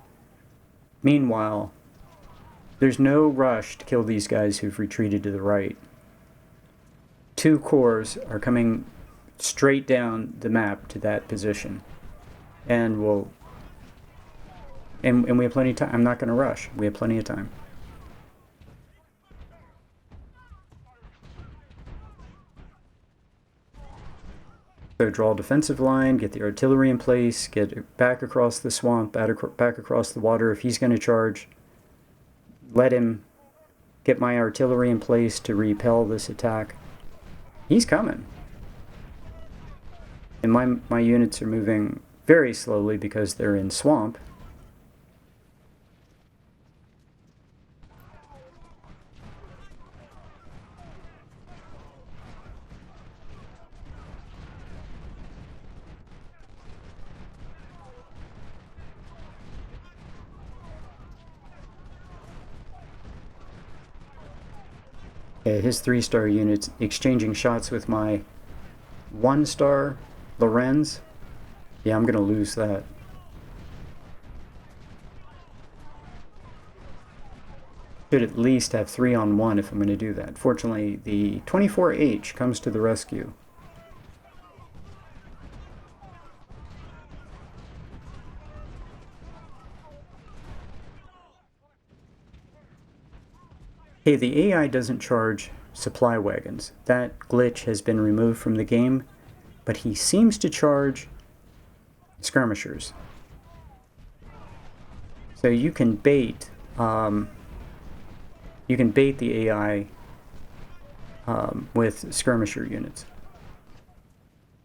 Meanwhile, there's no rush to kill these guys who've retreated to the right. 2 corps are coming straight down the map to that position. And we'll... And we have plenty of time. I'm not going to rush. We have plenty of time. So draw a defensive line, get the artillery in place, get it back across the swamp, back across the water. If he's going to charge, let him get my artillery in place to repel this attack. He's coming. And my units are moving very slowly because they're in swamp. His 3-star unit's exchanging shots with my 1-star Lorenz. Yeah, I'm going to lose that. Should at least have 3-on-1 if I'm going to do that. Fortunately, the 24H comes to the rescue. Hey, the AI doesn't charge supply wagons. That glitch has been removed from the game, but he seems to charge skirmishers. So you can bait the AI with skirmisher units.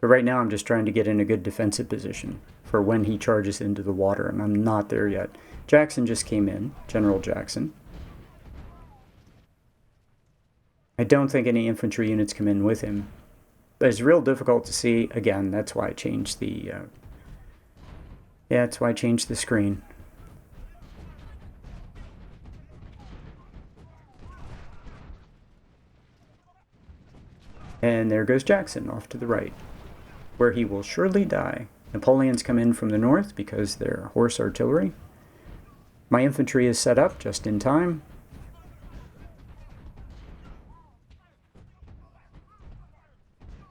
But right now I'm just trying to get in a good defensive position for when he charges into the water, and I'm not there yet. Jackson just came in, General Jackson. I don't think any infantry units come in with him. But it's real difficult to see. Again, that's why I changed the that's why I changed the screen. And there goes Jackson off to the right, where he will surely die. Napoleons come in from the north because they're horse artillery. My infantry is set up just in time.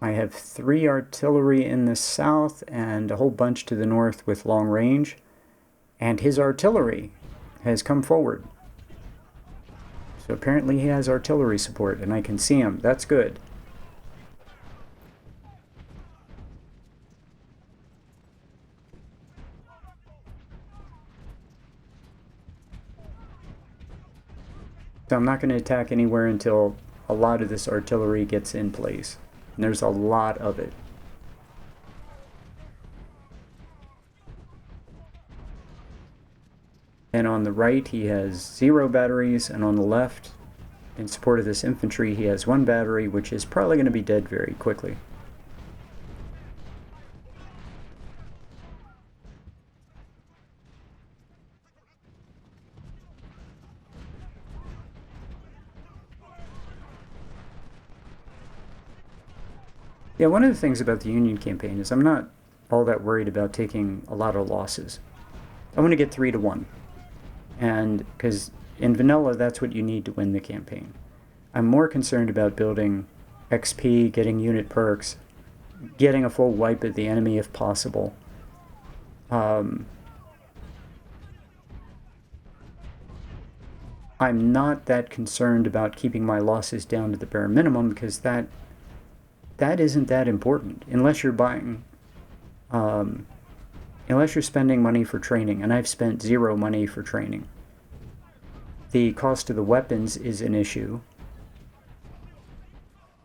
I have 3 artillery in the south and a whole bunch to the north with long range. And his artillery has come forward. So apparently he has artillery support, and I can see him. That's good. So I'm not going to attack anywhere until a lot of this artillery gets in place. And there's a lot of it. And on the right he has 0 batteries, and on the left, in support of this infantry, he has 1 battery, which is probably going to be dead very quickly. Yeah, one of the things about the Union campaign is I'm not all that worried about taking a lot of losses. I want to get 3-1. And because in vanilla, that's what you need to win the campaign. I'm more concerned about building XP, getting unit perks, getting a full wipe at the enemy if possible. I'm not that concerned about keeping my losses down to the bare minimum, because that isn't that important unless you're buying, unless you're spending money for training, and I've spent 0 money for training. The cost of the weapons is an issue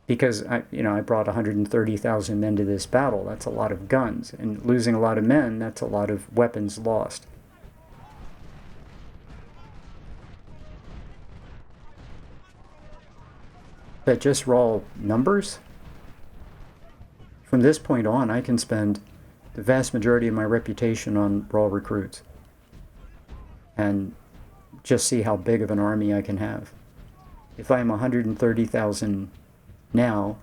because I brought 130,000 men to this battle. That's a lot of guns, and losing a lot of men, that's a lot of weapons lost. But just raw numbers, from this point on, I can spend the vast majority of my reputation on raw recruits and just see how big of an army I can have. If I'm 130,000 now,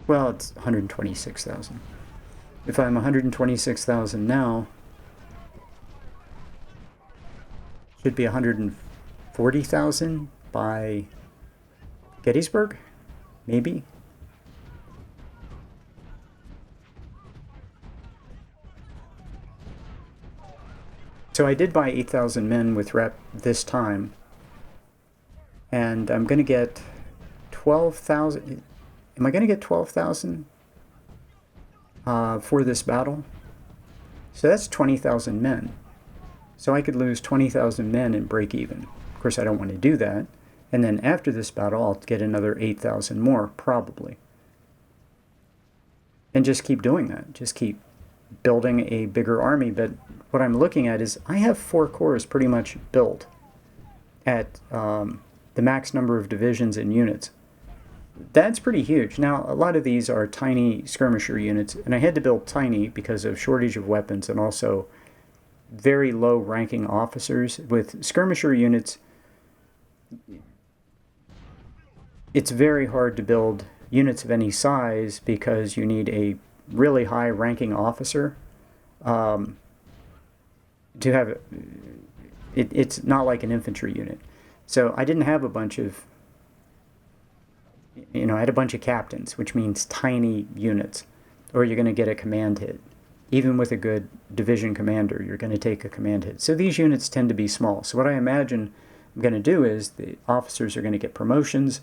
well, it's 126,000. If I'm 126,000 now, it should be 140,000 by Gettysburg, maybe. So I did buy 8,000 men with rep this time, and I'm going to get 12,000. Am I going to get 12,000 for this battle? So that's 20,000 men. So I could lose 20,000 men and break even. Of course, I don't want to do that. And then after this battle, I'll get another 8,000 more, probably. And just keep doing that. Just keep building a bigger army. But what I'm looking at is I have 4 corps pretty much built at the max number of divisions and units. That's pretty huge. Now, a lot of these are tiny skirmisher units, and I had to build tiny because of shortage of weapons and also very low ranking officers. With skirmisher units, it's very hard to build units of any size because you need a really high ranking officer to have it's not like an infantry unit. So I didn't have a bunch of, I had a bunch of captains, which means tiny units, or you're going to get a command hit. Even with a good division commander, you're going to take a command hit. So these units tend to be small. So what I imagine I'm going to do is the officers are going to get promotions,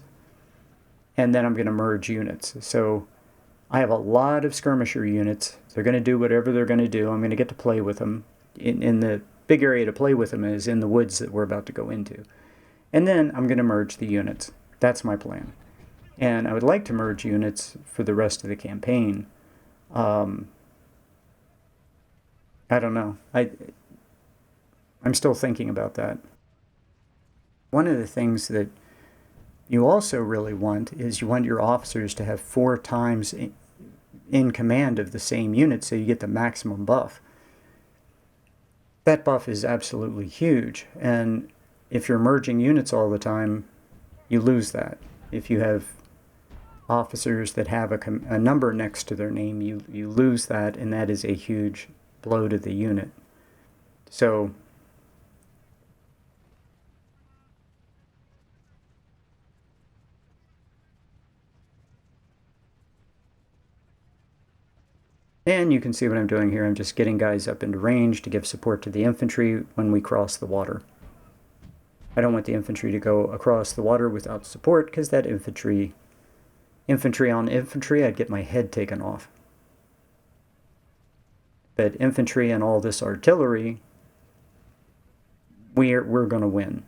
and then I'm going to merge units. So I have a lot of skirmisher units. They're going to do whatever they're going to do. I'm going to get to play with them. In the big area to play with them is in the woods that we're about to go into. And then I'm going to merge the units. That's my plan. And I would like to merge units for the rest of the campaign. I don't know. I'm still thinking about that. One of the things that you also really want is you want your officers to have 4 times in command of the same unit so you get the maximum buff. That buff is absolutely huge, and if you're merging units all the time, you lose that. If you have officers that have a number next to their name, you lose that, and that is a huge blow to the unit. So and you can see what I'm doing here. I'm just getting guys up into range to give support to the infantry when we cross the water. I don't want the infantry to go across the water without support, because that infantry on infantry, I'd get my head taken off. But infantry and all this artillery, we're going to win.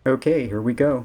Okay, here we go.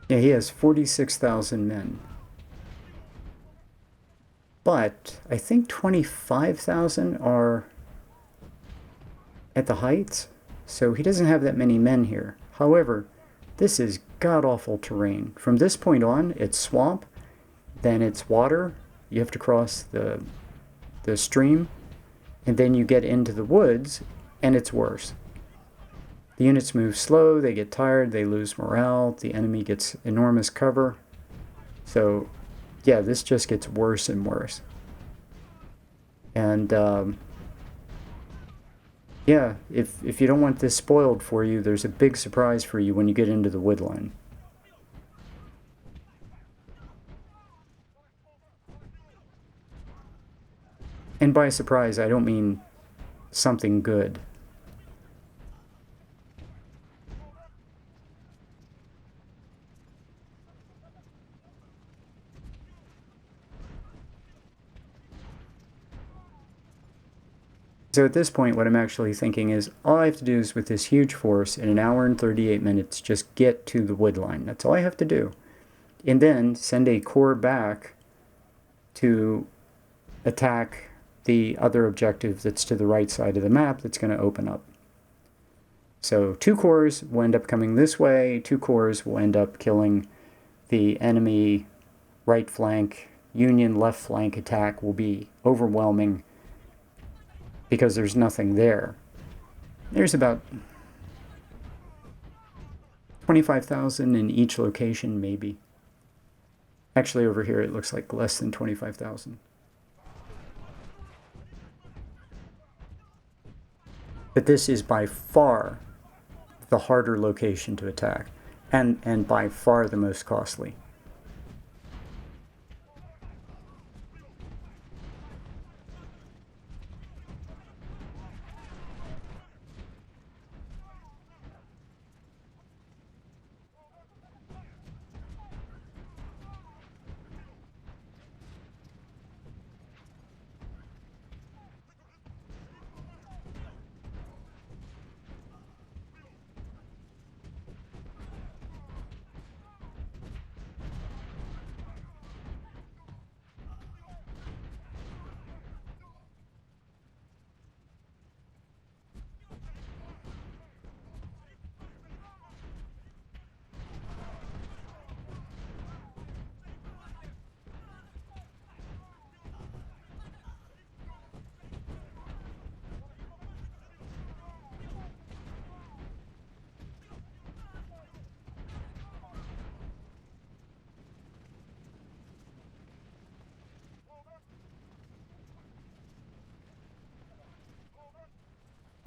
Yeah, he has 46,000 men. But I think 25,000 are at the heights, so he doesn't have that many men here. However, this is god-awful terrain. From this point on, it's swamp, then it's water. You have to cross the stream, and then you get into the woods, and it's worse. The units move slow, they get tired, they lose morale, the enemy gets enormous cover. So, yeah, this just gets worse and worse. And, yeah, if you don't want this spoiled for you, there's a big surprise for you when you get into the woodline. And by surprise, I don't mean something good. So at this point, what I'm actually thinking is, all I have to do is, with this huge force, in 1 hour and 38 minutes, just get to the woodline. That's all I have to do. And then send a corps back to attack the other objective that's to the right side of the map that's going to open up. So 2 corps will end up coming this way, 2 corps will end up killing the enemy right flank. Union left flank attack will be overwhelming because there's nothing there. There's about 25,000 in each location, maybe. Actually, over here it looks like less than 25,000. But this is by far the harder location to attack, and by far the most costly.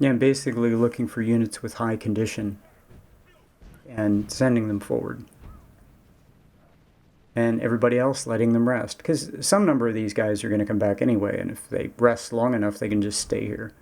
Yeah, I'm basically looking for units with high condition and sending them forward. And everybody else letting them rest. Because some number of these guys are going to come back anyway, and if they rest long enough, they can just stay here.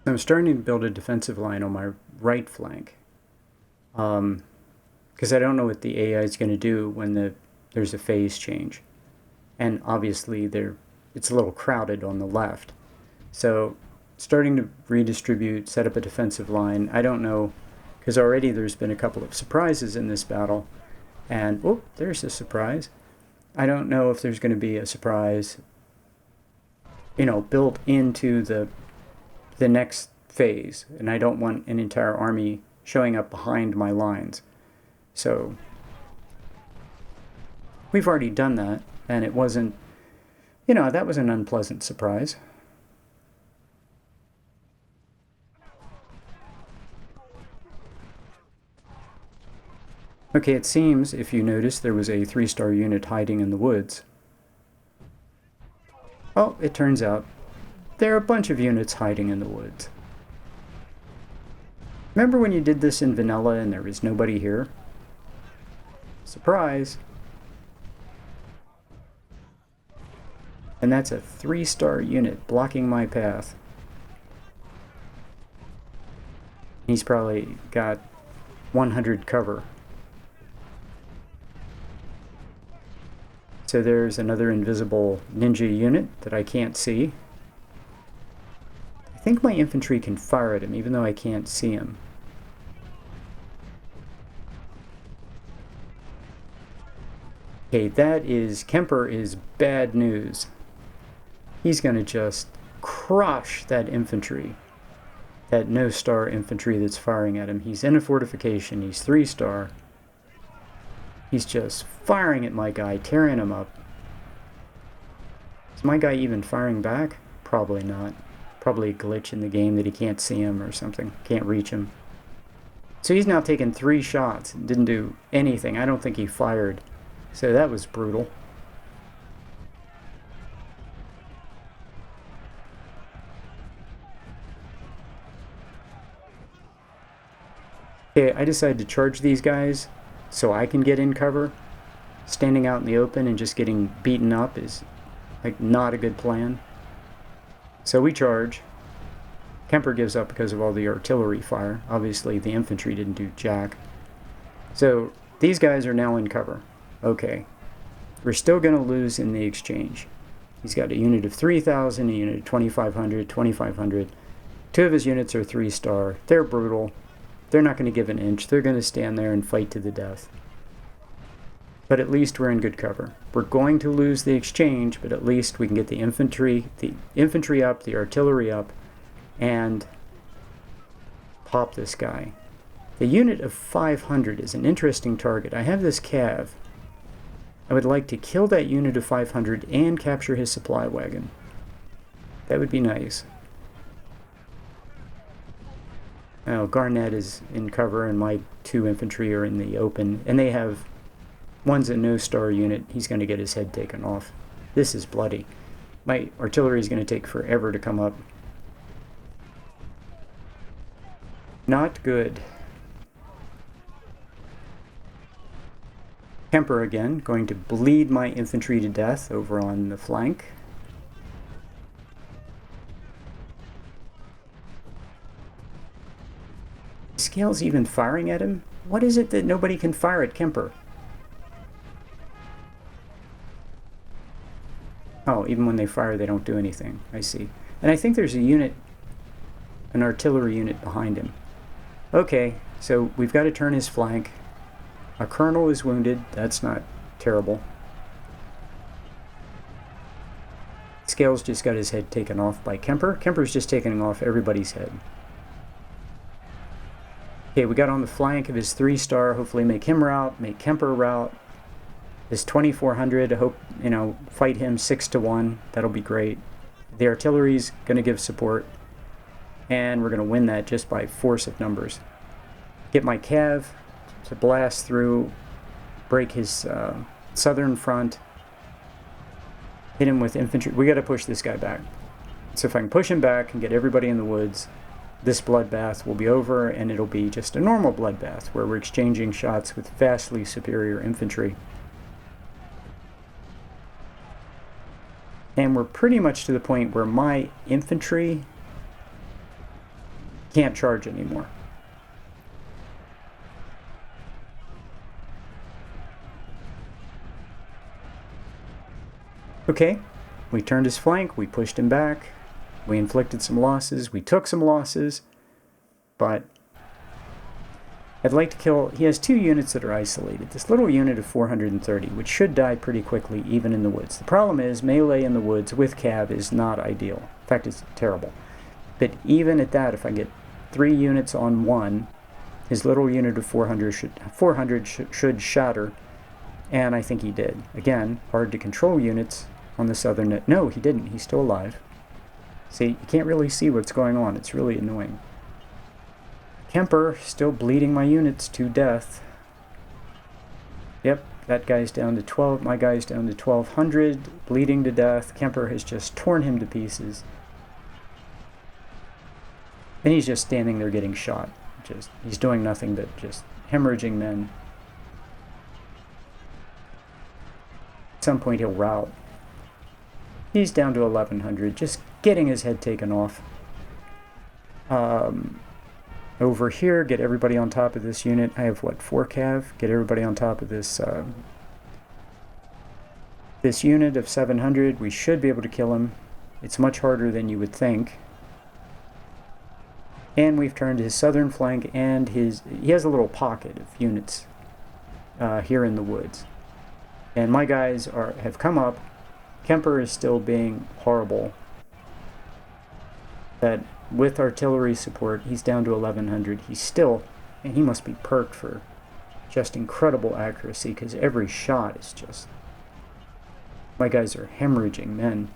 I'm starting to build a defensive line on my right flank. Because I don't know what the AI is going to do when there's a phase change. And obviously it's a little crowded on the left. So starting to redistribute, set up a defensive line. I don't know, because already there's been a couple of surprises in this battle. And, oh, there's a surprise. I don't know if there's going to be a surprise, built into the next phase. And I don't want an entire army showing up behind my lines. So we've already done that, and it wasn't, that was an unpleasant surprise. Okay, it seems, if you notice, there was a 3-star unit hiding in the woods. Oh, it turns out there are a bunch of units hiding in the woods. Remember when you did this in vanilla and there was nobody here? Surprise! And that's a 3-star unit blocking my path. He's probably got 100 cover. So there's another invisible ninja unit that I can't see. I think my infantry can fire at him, even though I can't see him. Okay, Kemper is bad news. He's going to just crush that infantry. That no-star infantry that's firing at him. He's in a fortification. He's 3-star. He's just firing at my guy, tearing him up. Is my guy even firing back? Probably not. Probably a glitch in the game that he can't see him or something. Can't reach him. So he's now taken 3 shots. Didn't do anything. I don't think he fired. So that was brutal. Okay, I decided to charge these guys so I can get in cover. Standing out in the open and just getting beaten up is not a good plan. So we charge. Kemper gives up because of all the artillery fire. Obviously the infantry didn't do jack. So these guys are now in cover. Okay. We're still going to lose in the exchange. He's got a unit of 3,000, a unit of 2,500, 2,500. 2 of his units are 3-star. They're brutal. They're not going to give an inch. They're going to stand there and fight to the death. But at least we're in good cover. We're going to lose the exchange, but at least we can get the infantry up, the artillery up, and pop this guy. The unit of 500 is an interesting target. I have this cav. I would like to kill that unit of 500 and capture his supply wagon. That would be nice. Now, Garnett is in cover and my 2 infantry are in the open. And they have... One's a no-star unit. He's going to get his head taken off. This is bloody. My artillery is going to take forever to come up. Not good. Kemper again, going to bleed my infantry to death over on the flank. Scale's even firing at him? What is it that nobody can fire at Kemper? Oh, even when they fire, they don't do anything. I see. And I think there's a unit, an artillery unit behind him. Okay, so we've got to turn his flank. A colonel is wounded. That's not terrible. Scale's just got his head taken off by Kemper. Kemper's just taking off everybody's head. Okay, we got on the flank of his 3-star. Hopefully make him rout, make Kemper rout. His 2,400, I hope, fight him 6-1. That'll be great. The artillery's going to give support. And we're going to win that just by force of numbers. Get my cav to blast through, break his southern front, hit him with infantry. We got to push this guy back. So if I can push him back and get everybody in the woods, this bloodbath will be over, and it'll be just a normal bloodbath where we're exchanging shots with vastly superior infantry. And we're pretty much to the point where my infantry Can't charge anymore. Okay, we turned his flank, we pushed him back, we inflicted some losses, we took some losses, but I'd like to kill... He has 2 units that are isolated. This little unit of 430, which should die pretty quickly, even in the woods. The problem is, melee in the woods with cav is not ideal. In fact, it's terrible. But even at that, if I get 3 units on 1, his little unit of 400 should shatter, and I think he did. Again, hard to control units on the southern net. No, he didn't. He's still alive. See, you can't really see what's going on. It's really annoying. Kemper still bleeding my units to death. Yep, that guy's down to 12. My guy's down to 1200, bleeding to death. Kemper has just torn him to pieces. And he's just standing there getting shot. He's doing nothing but just hemorrhaging men. At some point he'll rout. He's down to 1100, just getting his head taken off. Over here, get everybody on top of this unit. I have, what, 4 cav? Get everybody on top of this this unit of 700. We should be able to kill him. It's much harder than you would think. And we've turned his southern flank, and he has a little pocket of units here in the woods. And my guys have come up. Kemper is still being horrible. But with artillery support, he's down to 1100. He's still, and he must be perked for just incredible accuracy, because every shot is just... My guys are hemorrhaging men.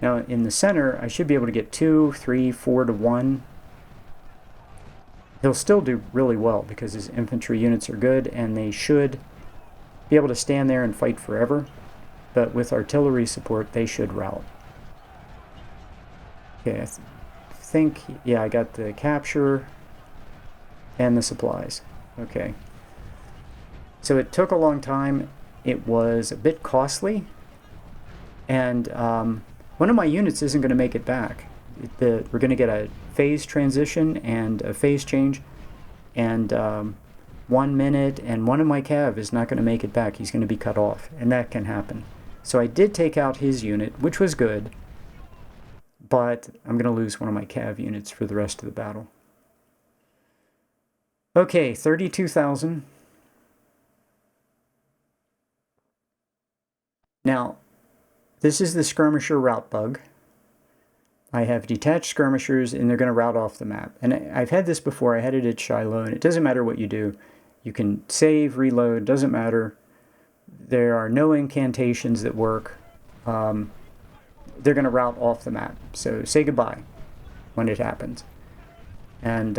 Now, in the center, I should be able to get 2, 3, 4 to 1. He'll still do really well because his infantry units are good, and they should be able to stand there and fight forever. But with artillery support, they should rout. Okay, I think, yeah, I got the capture and the supplies. Okay. So it took a long time. It was a bit costly. And one of my units isn't going to make it back. We're going to get a phase transition and a phase change, and 1 minute, and one of my cav is not going to make it back. He's going to be cut off, and that can happen. So I did take out his unit, which was good, but I'm going to lose one of my cav units for the rest of the battle. Okay, 32,000. Now, this is the skirmisher route bug. I have detached skirmishers, and they're going to route off the map. And I've had this before. I had it at Shiloh, and it doesn't matter what you do. You can save, reload, doesn't matter. There are no incantations that work. They're going to route off the map. So say goodbye when it happens. And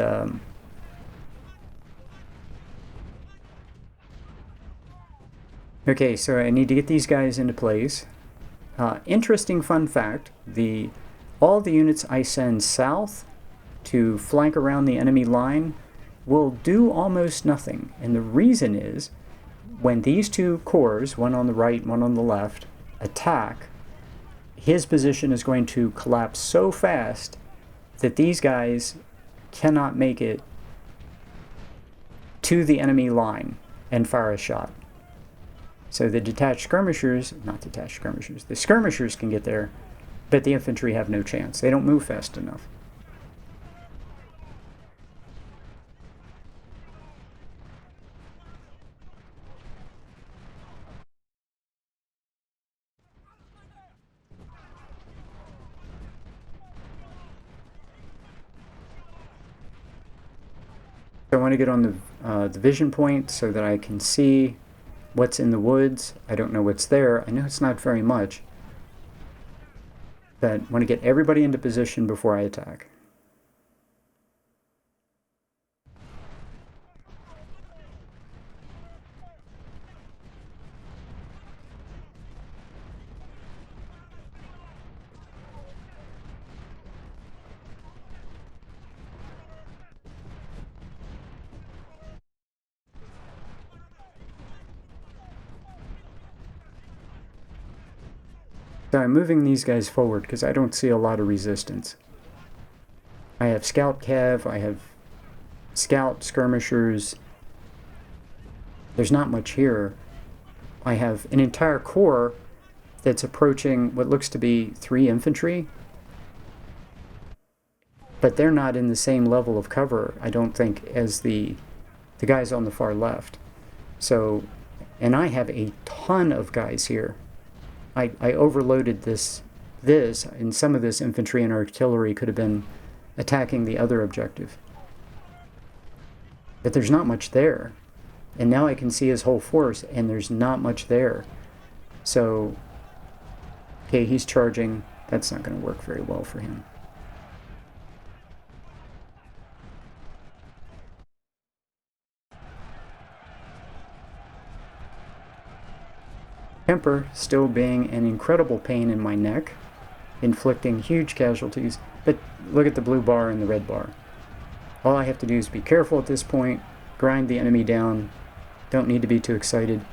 okay, so I need to get these guys into place. Interesting fun fact, all the units I send south to flank around the enemy line will do almost nothing. And the reason is, when these 2 corps, one on the right, one on the left, attack, his position is going to collapse so fast that these guys cannot make it to the enemy line and fire a shot. So the detached skirmishers, not detached skirmishers, the skirmishers can get there, but the infantry have no chance. They don't move fast enough. So I want to get on the vision point so that I can see what's in the woods. I don't know what's there. I know it's not very much. But I want to get everybody into position before I attack. So I'm moving these guys forward because I don't see a lot of resistance. I have scout cav, I have scout skirmishers. There's not much here. I have an entire corps that's approaching what looks to be 3 infantry, but they're not in the same level of cover, I don't think, as the guys on the far left. So, and I have a ton of guys here. I overloaded this, and some of this infantry and artillery could have been attacking the other objective. But there's not much there. And now I can see his whole force, and there's not much there. So, okay, he's charging. That's not going to work very well for him. Kemper still being an incredible pain in my neck, inflicting huge casualties. But look at the blue bar and the red bar. All I have to do is be careful at this point, grind the enemy down. Don't need to be too excited.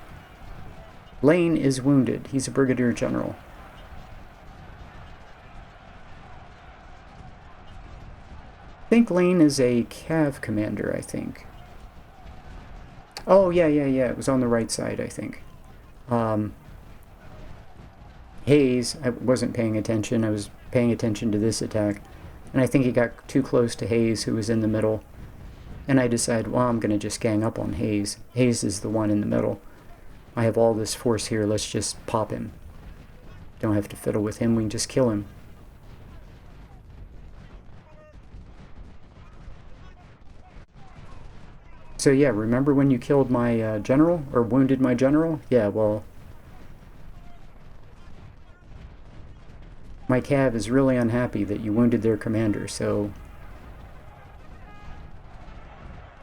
Lane is wounded. He's a brigadier general. I think Lane is a cav commander, I think. Oh, yeah. It was on the right side, I think. Hayes, I wasn't paying attention. I was paying attention to this attack. And I think he got too close to Hayes, who was in the middle. And I decided, well, I'm going to just gang up on Hayes. Hayes is the one in the middle. I have all this force here. Let's just pop him. Don't have to fiddle with him. We can just kill him. So yeah, remember when you killed my general? Or wounded my general? Yeah, well, my cav is really unhappy that you wounded their commander, so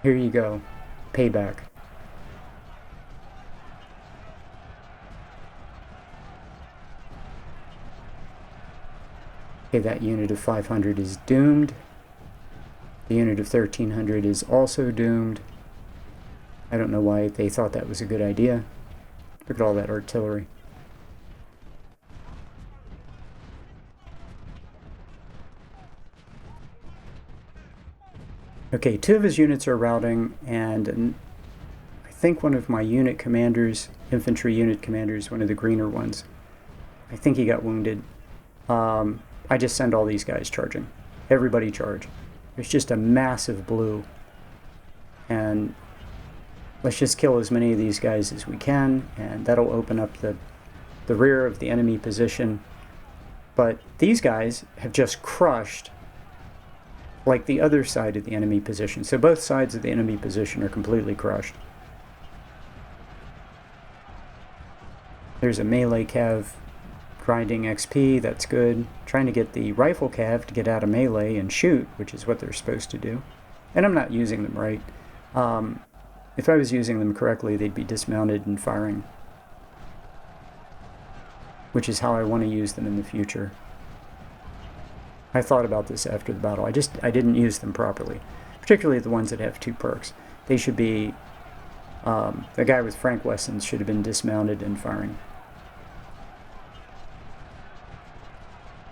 here you go. Payback. Okay, that unit of 500 is doomed. The unit of 1300 is also doomed. I don't know why they thought that was a good idea. Look at all that artillery. Okay, 2 of his units are routing, and I think one of my unit commanders, infantry unit commanders, one of the greener ones, I think he got wounded. I just send all these guys charging. Everybody charge. There's just a massive blue. And let's just kill as many of these guys as we can, and that'll open up the rear of the enemy position. But these guys have just crushed like the other side of the enemy position. So both sides of the enemy position are completely crushed. There's a melee cav grinding XP, that's good. Trying to get the rifle cav to get out of melee and shoot, which is what they're supposed to do. And I'm not using them right. If I was using them correctly, they'd be dismounted and firing, which is how I want to use them in the future. I thought about this after the battle. I didn't use them properly, particularly the ones that have 2 perks. They should be, the guy with Frank Wessons should have been dismounted and firing.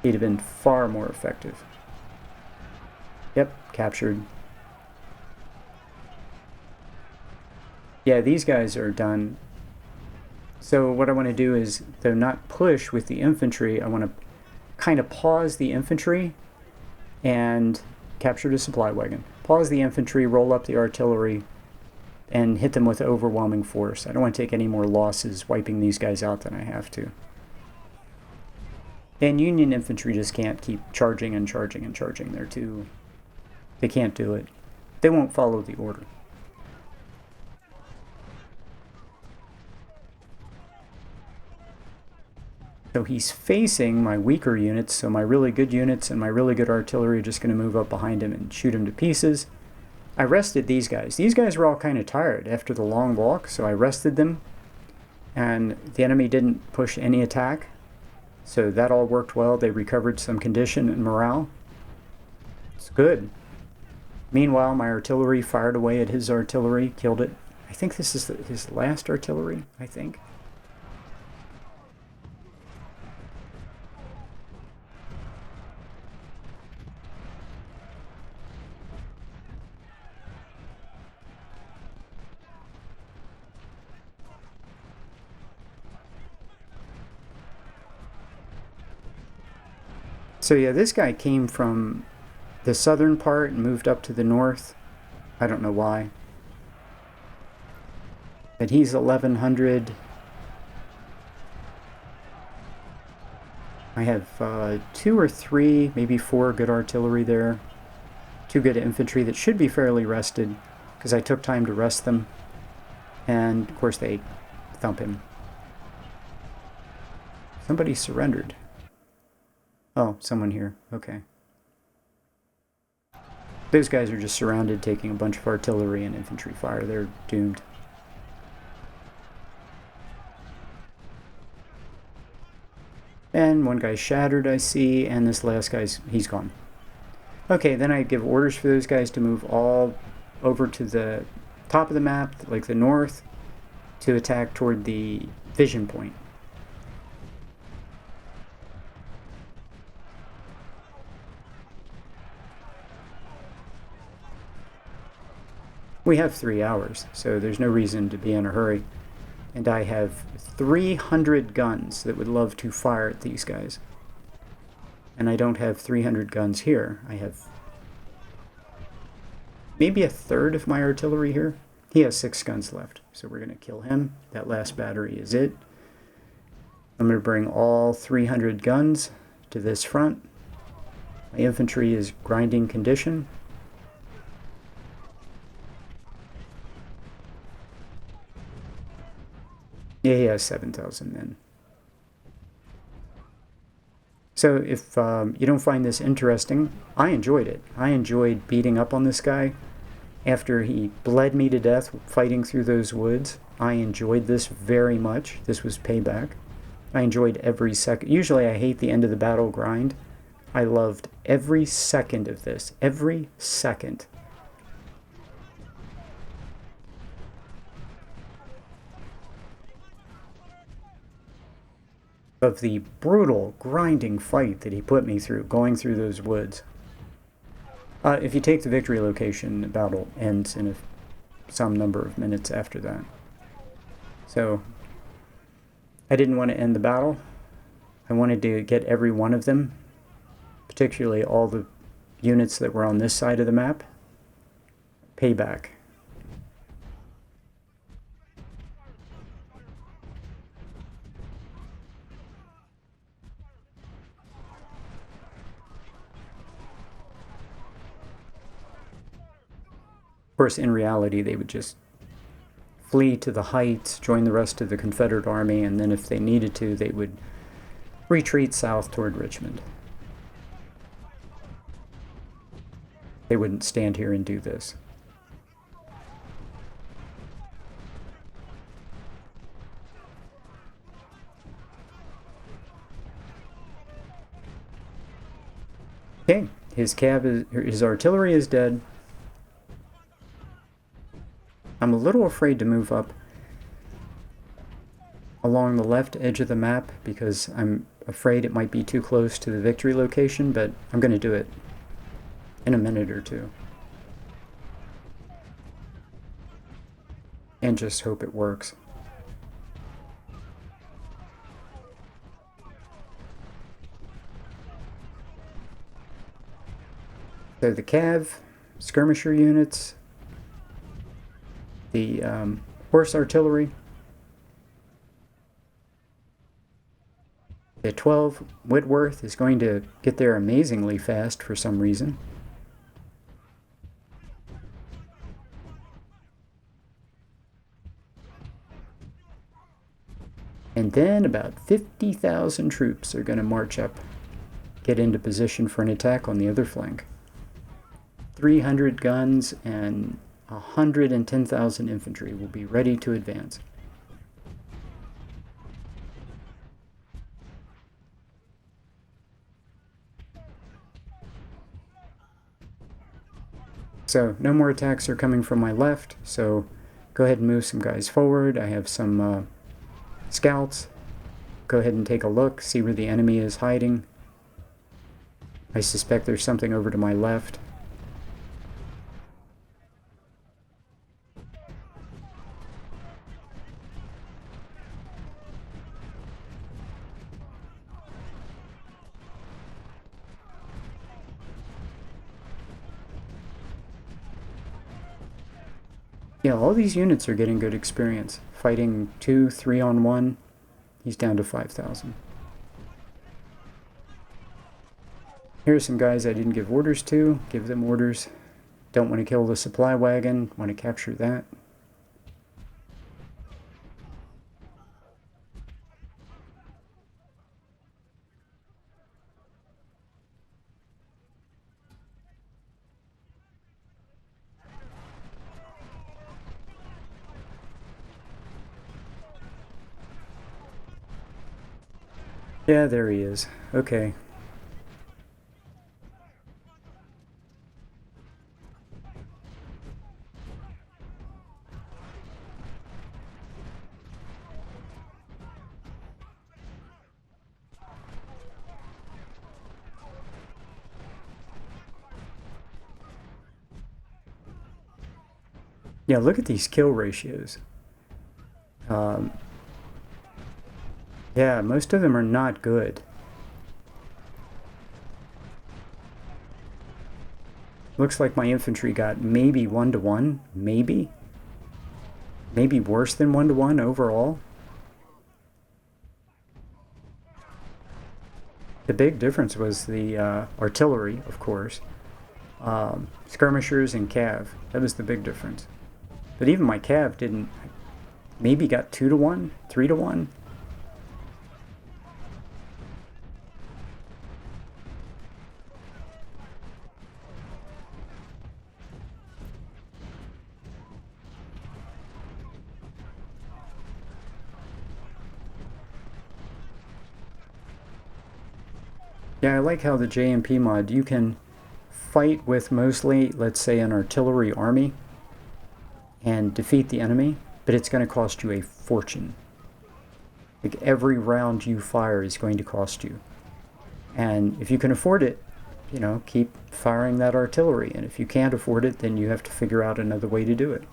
He'd have been far more effective. Yep, captured. Yeah, these guys are done. So what I want to do is, though not push with the infantry, I want to kind of pause the infantry and capture the supply wagon. Pause the infantry, roll up the artillery, and hit them with overwhelming force. I don't want to take any more losses wiping these guys out than I have to. And Union infantry just can't keep charging and charging and charging. They can't do it. They won't follow the order. So he's facing my weaker units, so my really good units and my really good artillery are just going to move up behind him and shoot him to pieces. I rested these guys. These guys were all kind of tired after the long walk, so I rested them. And the enemy didn't push any attack, so that all worked well. They recovered some condition and morale. It's good. Meanwhile, my artillery fired away at his artillery, killed it. I think this is his last artillery, I think. So yeah, this guy came from the southern part and moved up to the north. I don't know why. But he's 1100. I have 2 or 3, maybe 4 good artillery there. 2 good infantry that should be fairly rested, because I took time to rest them. And, of course, they thump him. Somebody surrendered. Oh, someone here. Okay. Those guys are just surrounded, taking a bunch of artillery and infantry fire. They're doomed. And one guy's shattered, I see, and this last guy's, he's gone. Okay, then I give orders for those guys to move all over to the top of the map, like the north, to attack toward the vision point. We have 3 hours, so there's no reason to be in a hurry. And I have 300 guns that would love to fire at these guys. And I don't have 300 guns here. I have maybe a third of my artillery here. He has 6 guns left, so we're going to kill him. That last battery is it. I'm going to bring all 300 guns to this front. My infantry is grinding condition. Yeah, he has 7,000 men. So if you don't find this interesting, I enjoyed it. I enjoyed beating up on this guy after he bled me to death fighting through those woods. I enjoyed this very much. This was payback. I enjoyed every second. Usually I hate the end of the battle grind. I loved every second of this. Every second. Of the brutal, grinding fight that he put me through, going through those woods. If you take the victory location, the battle ends in some number of minutes after that. So, I didn't want to end the battle. I wanted to get every one of them, particularly all the units that were on this side of the map. Payback. Of course, in reality, they would just flee to the heights, join the rest of the Confederate Army, and then if they needed to, they would retreat south toward Richmond. They wouldn't stand here and do this. Okay, his artillery is dead. I'm a little afraid to move up along the left edge of the map because I'm afraid it might be too close to the victory location, but I'm going to do it in a minute or two. And just hope it works. So the cav, skirmisher units, the horse artillery, the 12 Whitworth is going to get there amazingly fast for some reason. And then about 50,000 troops are going to march up, get into position for an attack on the other flank. 300 guns and 110,000 infantry will be ready to advance. So no more attacks are coming from my left, so go ahead and move some guys forward. I have some scouts. Go ahead and take a look, see where the enemy is hiding. I suspect there's something over to my left. Yeah, all these units are getting good experience. Fighting 2, 3 on 1, he's down to 5,000. Here are some guys I didn't give orders to. Give them orders. Don't want to kill the supply wagon. Want to capture that. Yeah, there he is. Okay. Yeah, look at these kill ratios. Um, yeah, most of them are not good. Looks like my infantry got maybe 1-to-1, maybe. Maybe worse than 1-to-1 overall. The big difference was the artillery, of course. Skirmishers and cav. That was the big difference. But even my cav didn't, maybe got 2-to-1, 3-to-1. Yeah, I like how the JMP mod, you can fight with mostly, let's say, an artillery army and defeat the enemy, but it's going to cost you a fortune. Like every round you fire is going to cost you. And if you can afford it, you know, keep firing that artillery. And if you can't afford it, then you have to figure out another way to do it.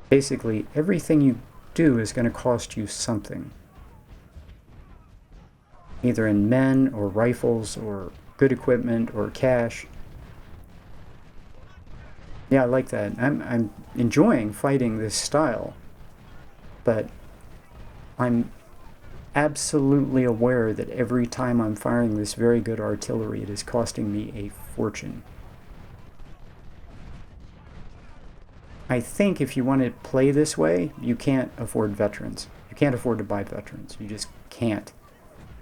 Basically, everything you do is going to cost you something. Either in men or rifles or good equipment or cash. Yeah, I like that. I'm enjoying fighting this style, but I'm absolutely aware that every time I'm firing this very good artillery, it is costing me a fortune. I think if you want to play this way, you can't afford veterans. You can't afford to buy veterans. You just can't.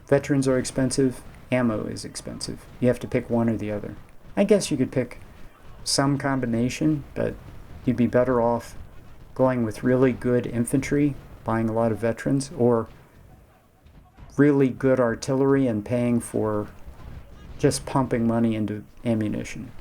Veterans are expensive. Ammo is expensive. You have to pick one or the other. I guess you could pick some combination, but you'd be better off going with really good infantry, buying a lot of veterans, or really good artillery and paying for just pumping money into ammunition.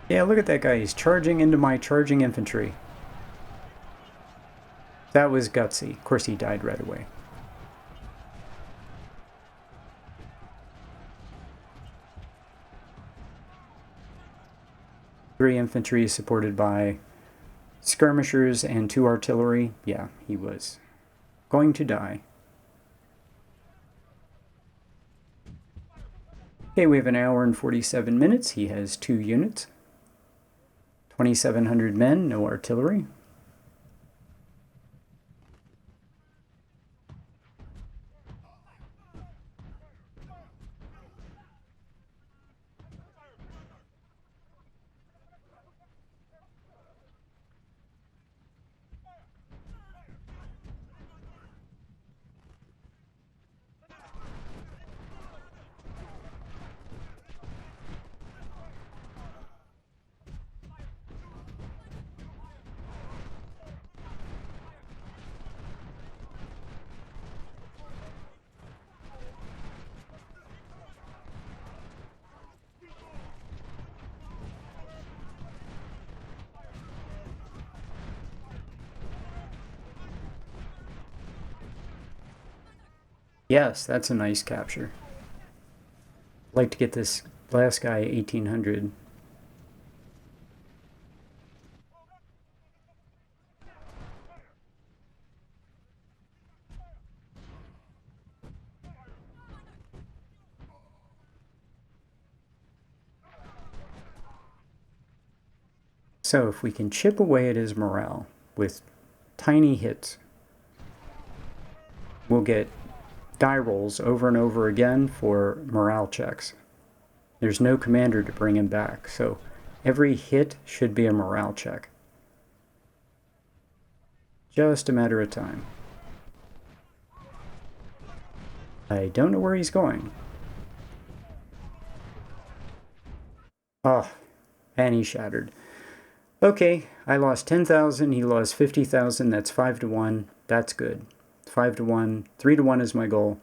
Yeah, look at that guy. He's charging into my charging infantry. That was gutsy. Of course, he died right away. Three infantry supported by skirmishers and 2 artillery. Yeah, he was going to die. Okay, we have an hour and 47 minutes. He has 2 units. 2,700 men, no artillery. Yes, that's a nice capture. I'd like to get this last guy 1800. So if we can chip away at his morale with tiny hits, we'll get die rolls over and over again for morale checks. There's no commander to bring him back, so every hit should be a morale check. Just a matter of time. I don't know where he's going. Oh, and he shattered. Okay, I lost 10,000, he lost 50,000, that's 5 to 1, that's good. 5 to 1, 3 to 1 is my goal.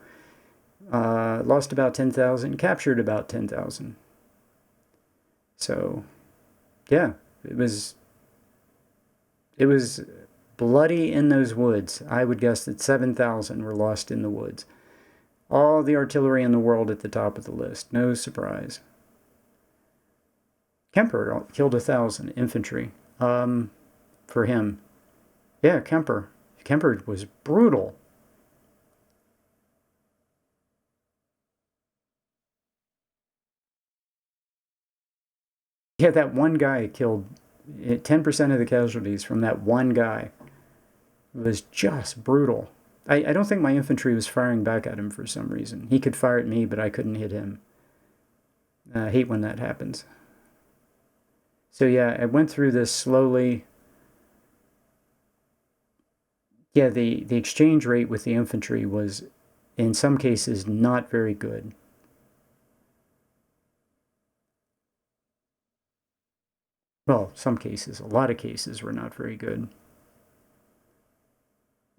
Lost about 10,000, captured about 10,000. So, yeah, it was bloody in those woods. I would guess that 7,000 were lost in the woods. All the artillery in the world at the top of the list, no surprise. Kemper killed 1,000 infantry for him. Yeah, Kemper. Kemper was brutal. Yeah, that one guy killed 10% of the casualties from that one guy. It was just brutal. I don't think my infantry was firing back at him for some reason. He could fire at me, but I couldn't hit him. I hate when that happens. So yeah, I went through this slowly. Yeah, the exchange rate with the infantry was, in some cases, not very good. Well, some cases, a lot of cases were not very good.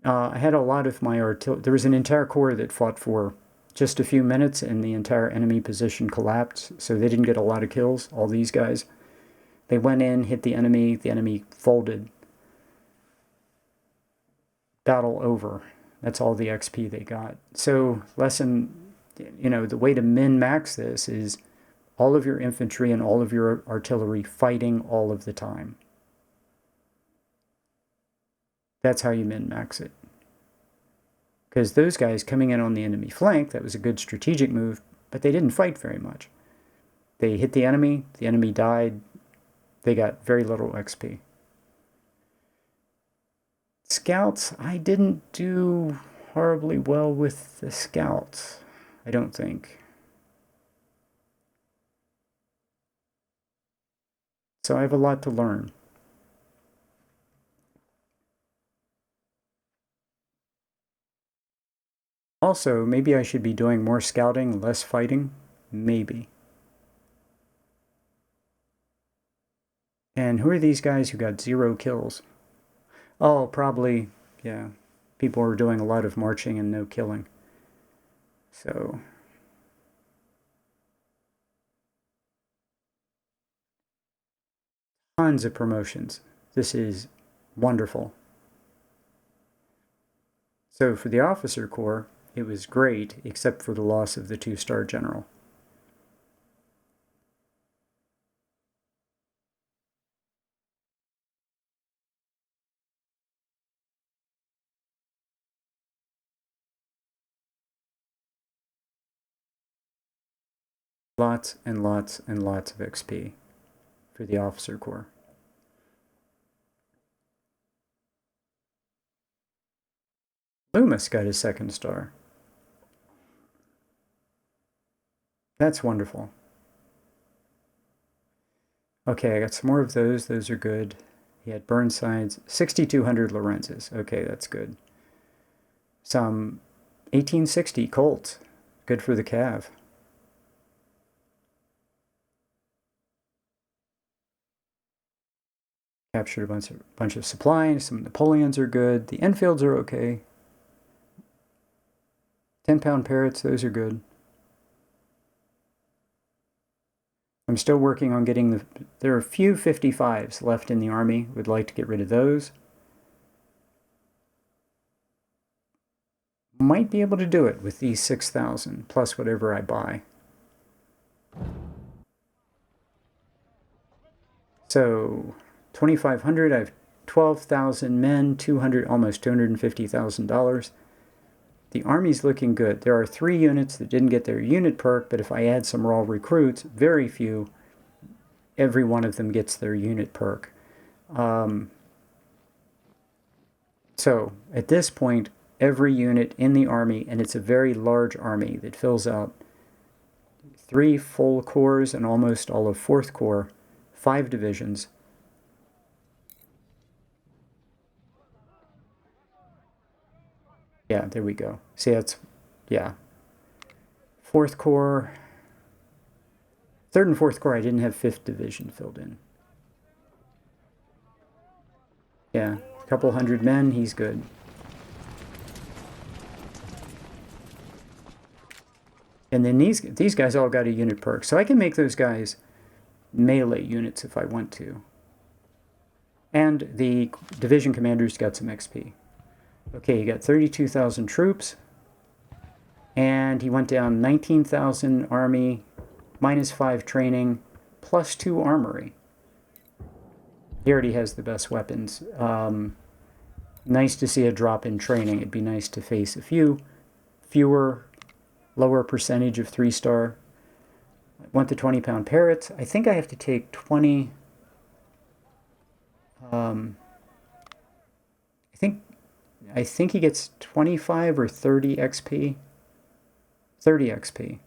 I had a lot of my artillery. There was an entire corps that fought for just a few minutes, and the entire enemy position collapsed, so they didn't get a lot of kills, all these guys. They went in, hit the enemy folded. Battle over. That's all the XP they got. So, the way to min-max this is all of your infantry and all of your artillery fighting all of the time. That's how you min-max it. Because those guys coming in on the enemy flank, that was a good strategic move, but they didn't fight very much. They hit the enemy died, they got very little XP. Scouts, I didn't do horribly well with the scouts, I don't think. So I have a lot to learn. Also, maybe I should be doing more scouting, less fighting. Maybe. And who are these guys who got 0 kills? Oh, probably, yeah. People were doing a lot of marching and no killing. So, tons of promotions. This is wonderful. So for the officer corps, it was great, except for the loss of the 2-star general. Lots and lots and lots of XP for the officer corps. Loomis got his 2nd star. That's wonderful. Okay, I got some more of those. Those are good. He had Burnsides. 6,200 Lorenzes. Okay, that's good. Some 1860 Colts. Good for the Cav. Captured a bunch of supplies. Some Napoleons are good. The Enfields are okay. 10-pound Parrots, those are good. I'm still working on getting there are a few 55s left in the army. Would like to get rid of those. Might be able to do it with these 6,000 plus whatever I buy. So 2,500, I have 12,000 men, 200, almost $250,000. The Army's looking good. There are 3 units that didn't get their unit perk, but if I add some raw recruits, very few, every one of them gets their unit perk. So at this point, every unit in the Army, and it's a very large Army that fills out 3 full corps and almost all of 4th Corps, 5 divisions. Yeah, there we go. See, that's, yeah. 4th Corps, 3rd and 4th Corps, I didn't have 5th Division filled in. Yeah, a couple hundred men, he's good. And then these guys all got a unit perk, so I can make those guys melee units if I want to. And the division commanders got some XP. Okay, you got 32,000 troops, and he went down 19,000 army, -5 training, +2 armory. He already has the best weapons. Nice to see a drop in training. It'd be nice to face a fewer, lower percentage of 3-star. I want the 20-pound parrots. I think I have to take 20. I think he gets 25 or 30 XP. 30 XP.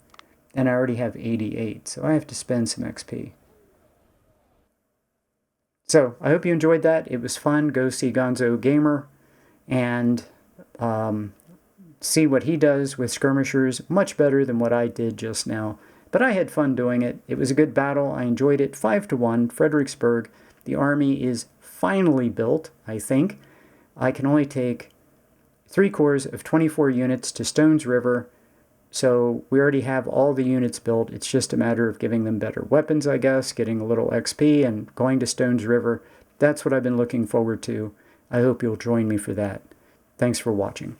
And I already have 88, so I have to spend some XP. So, I hope you enjoyed that. It was fun. Go see Gonzo Gamer and see what he does with skirmishers. Much better than what I did just now. But I had fun doing it. It was a good battle. I enjoyed it. 5-1, Fredericksburg. The Army is finally built, I think. I can only take 3 corps of 24 units to Stones River. So we already have all the units built. It's just a matter of giving them better weapons, I guess, getting a little XP and going to Stones River. That's what I've been looking forward to. I hope you'll join me for that. Thanks for watching.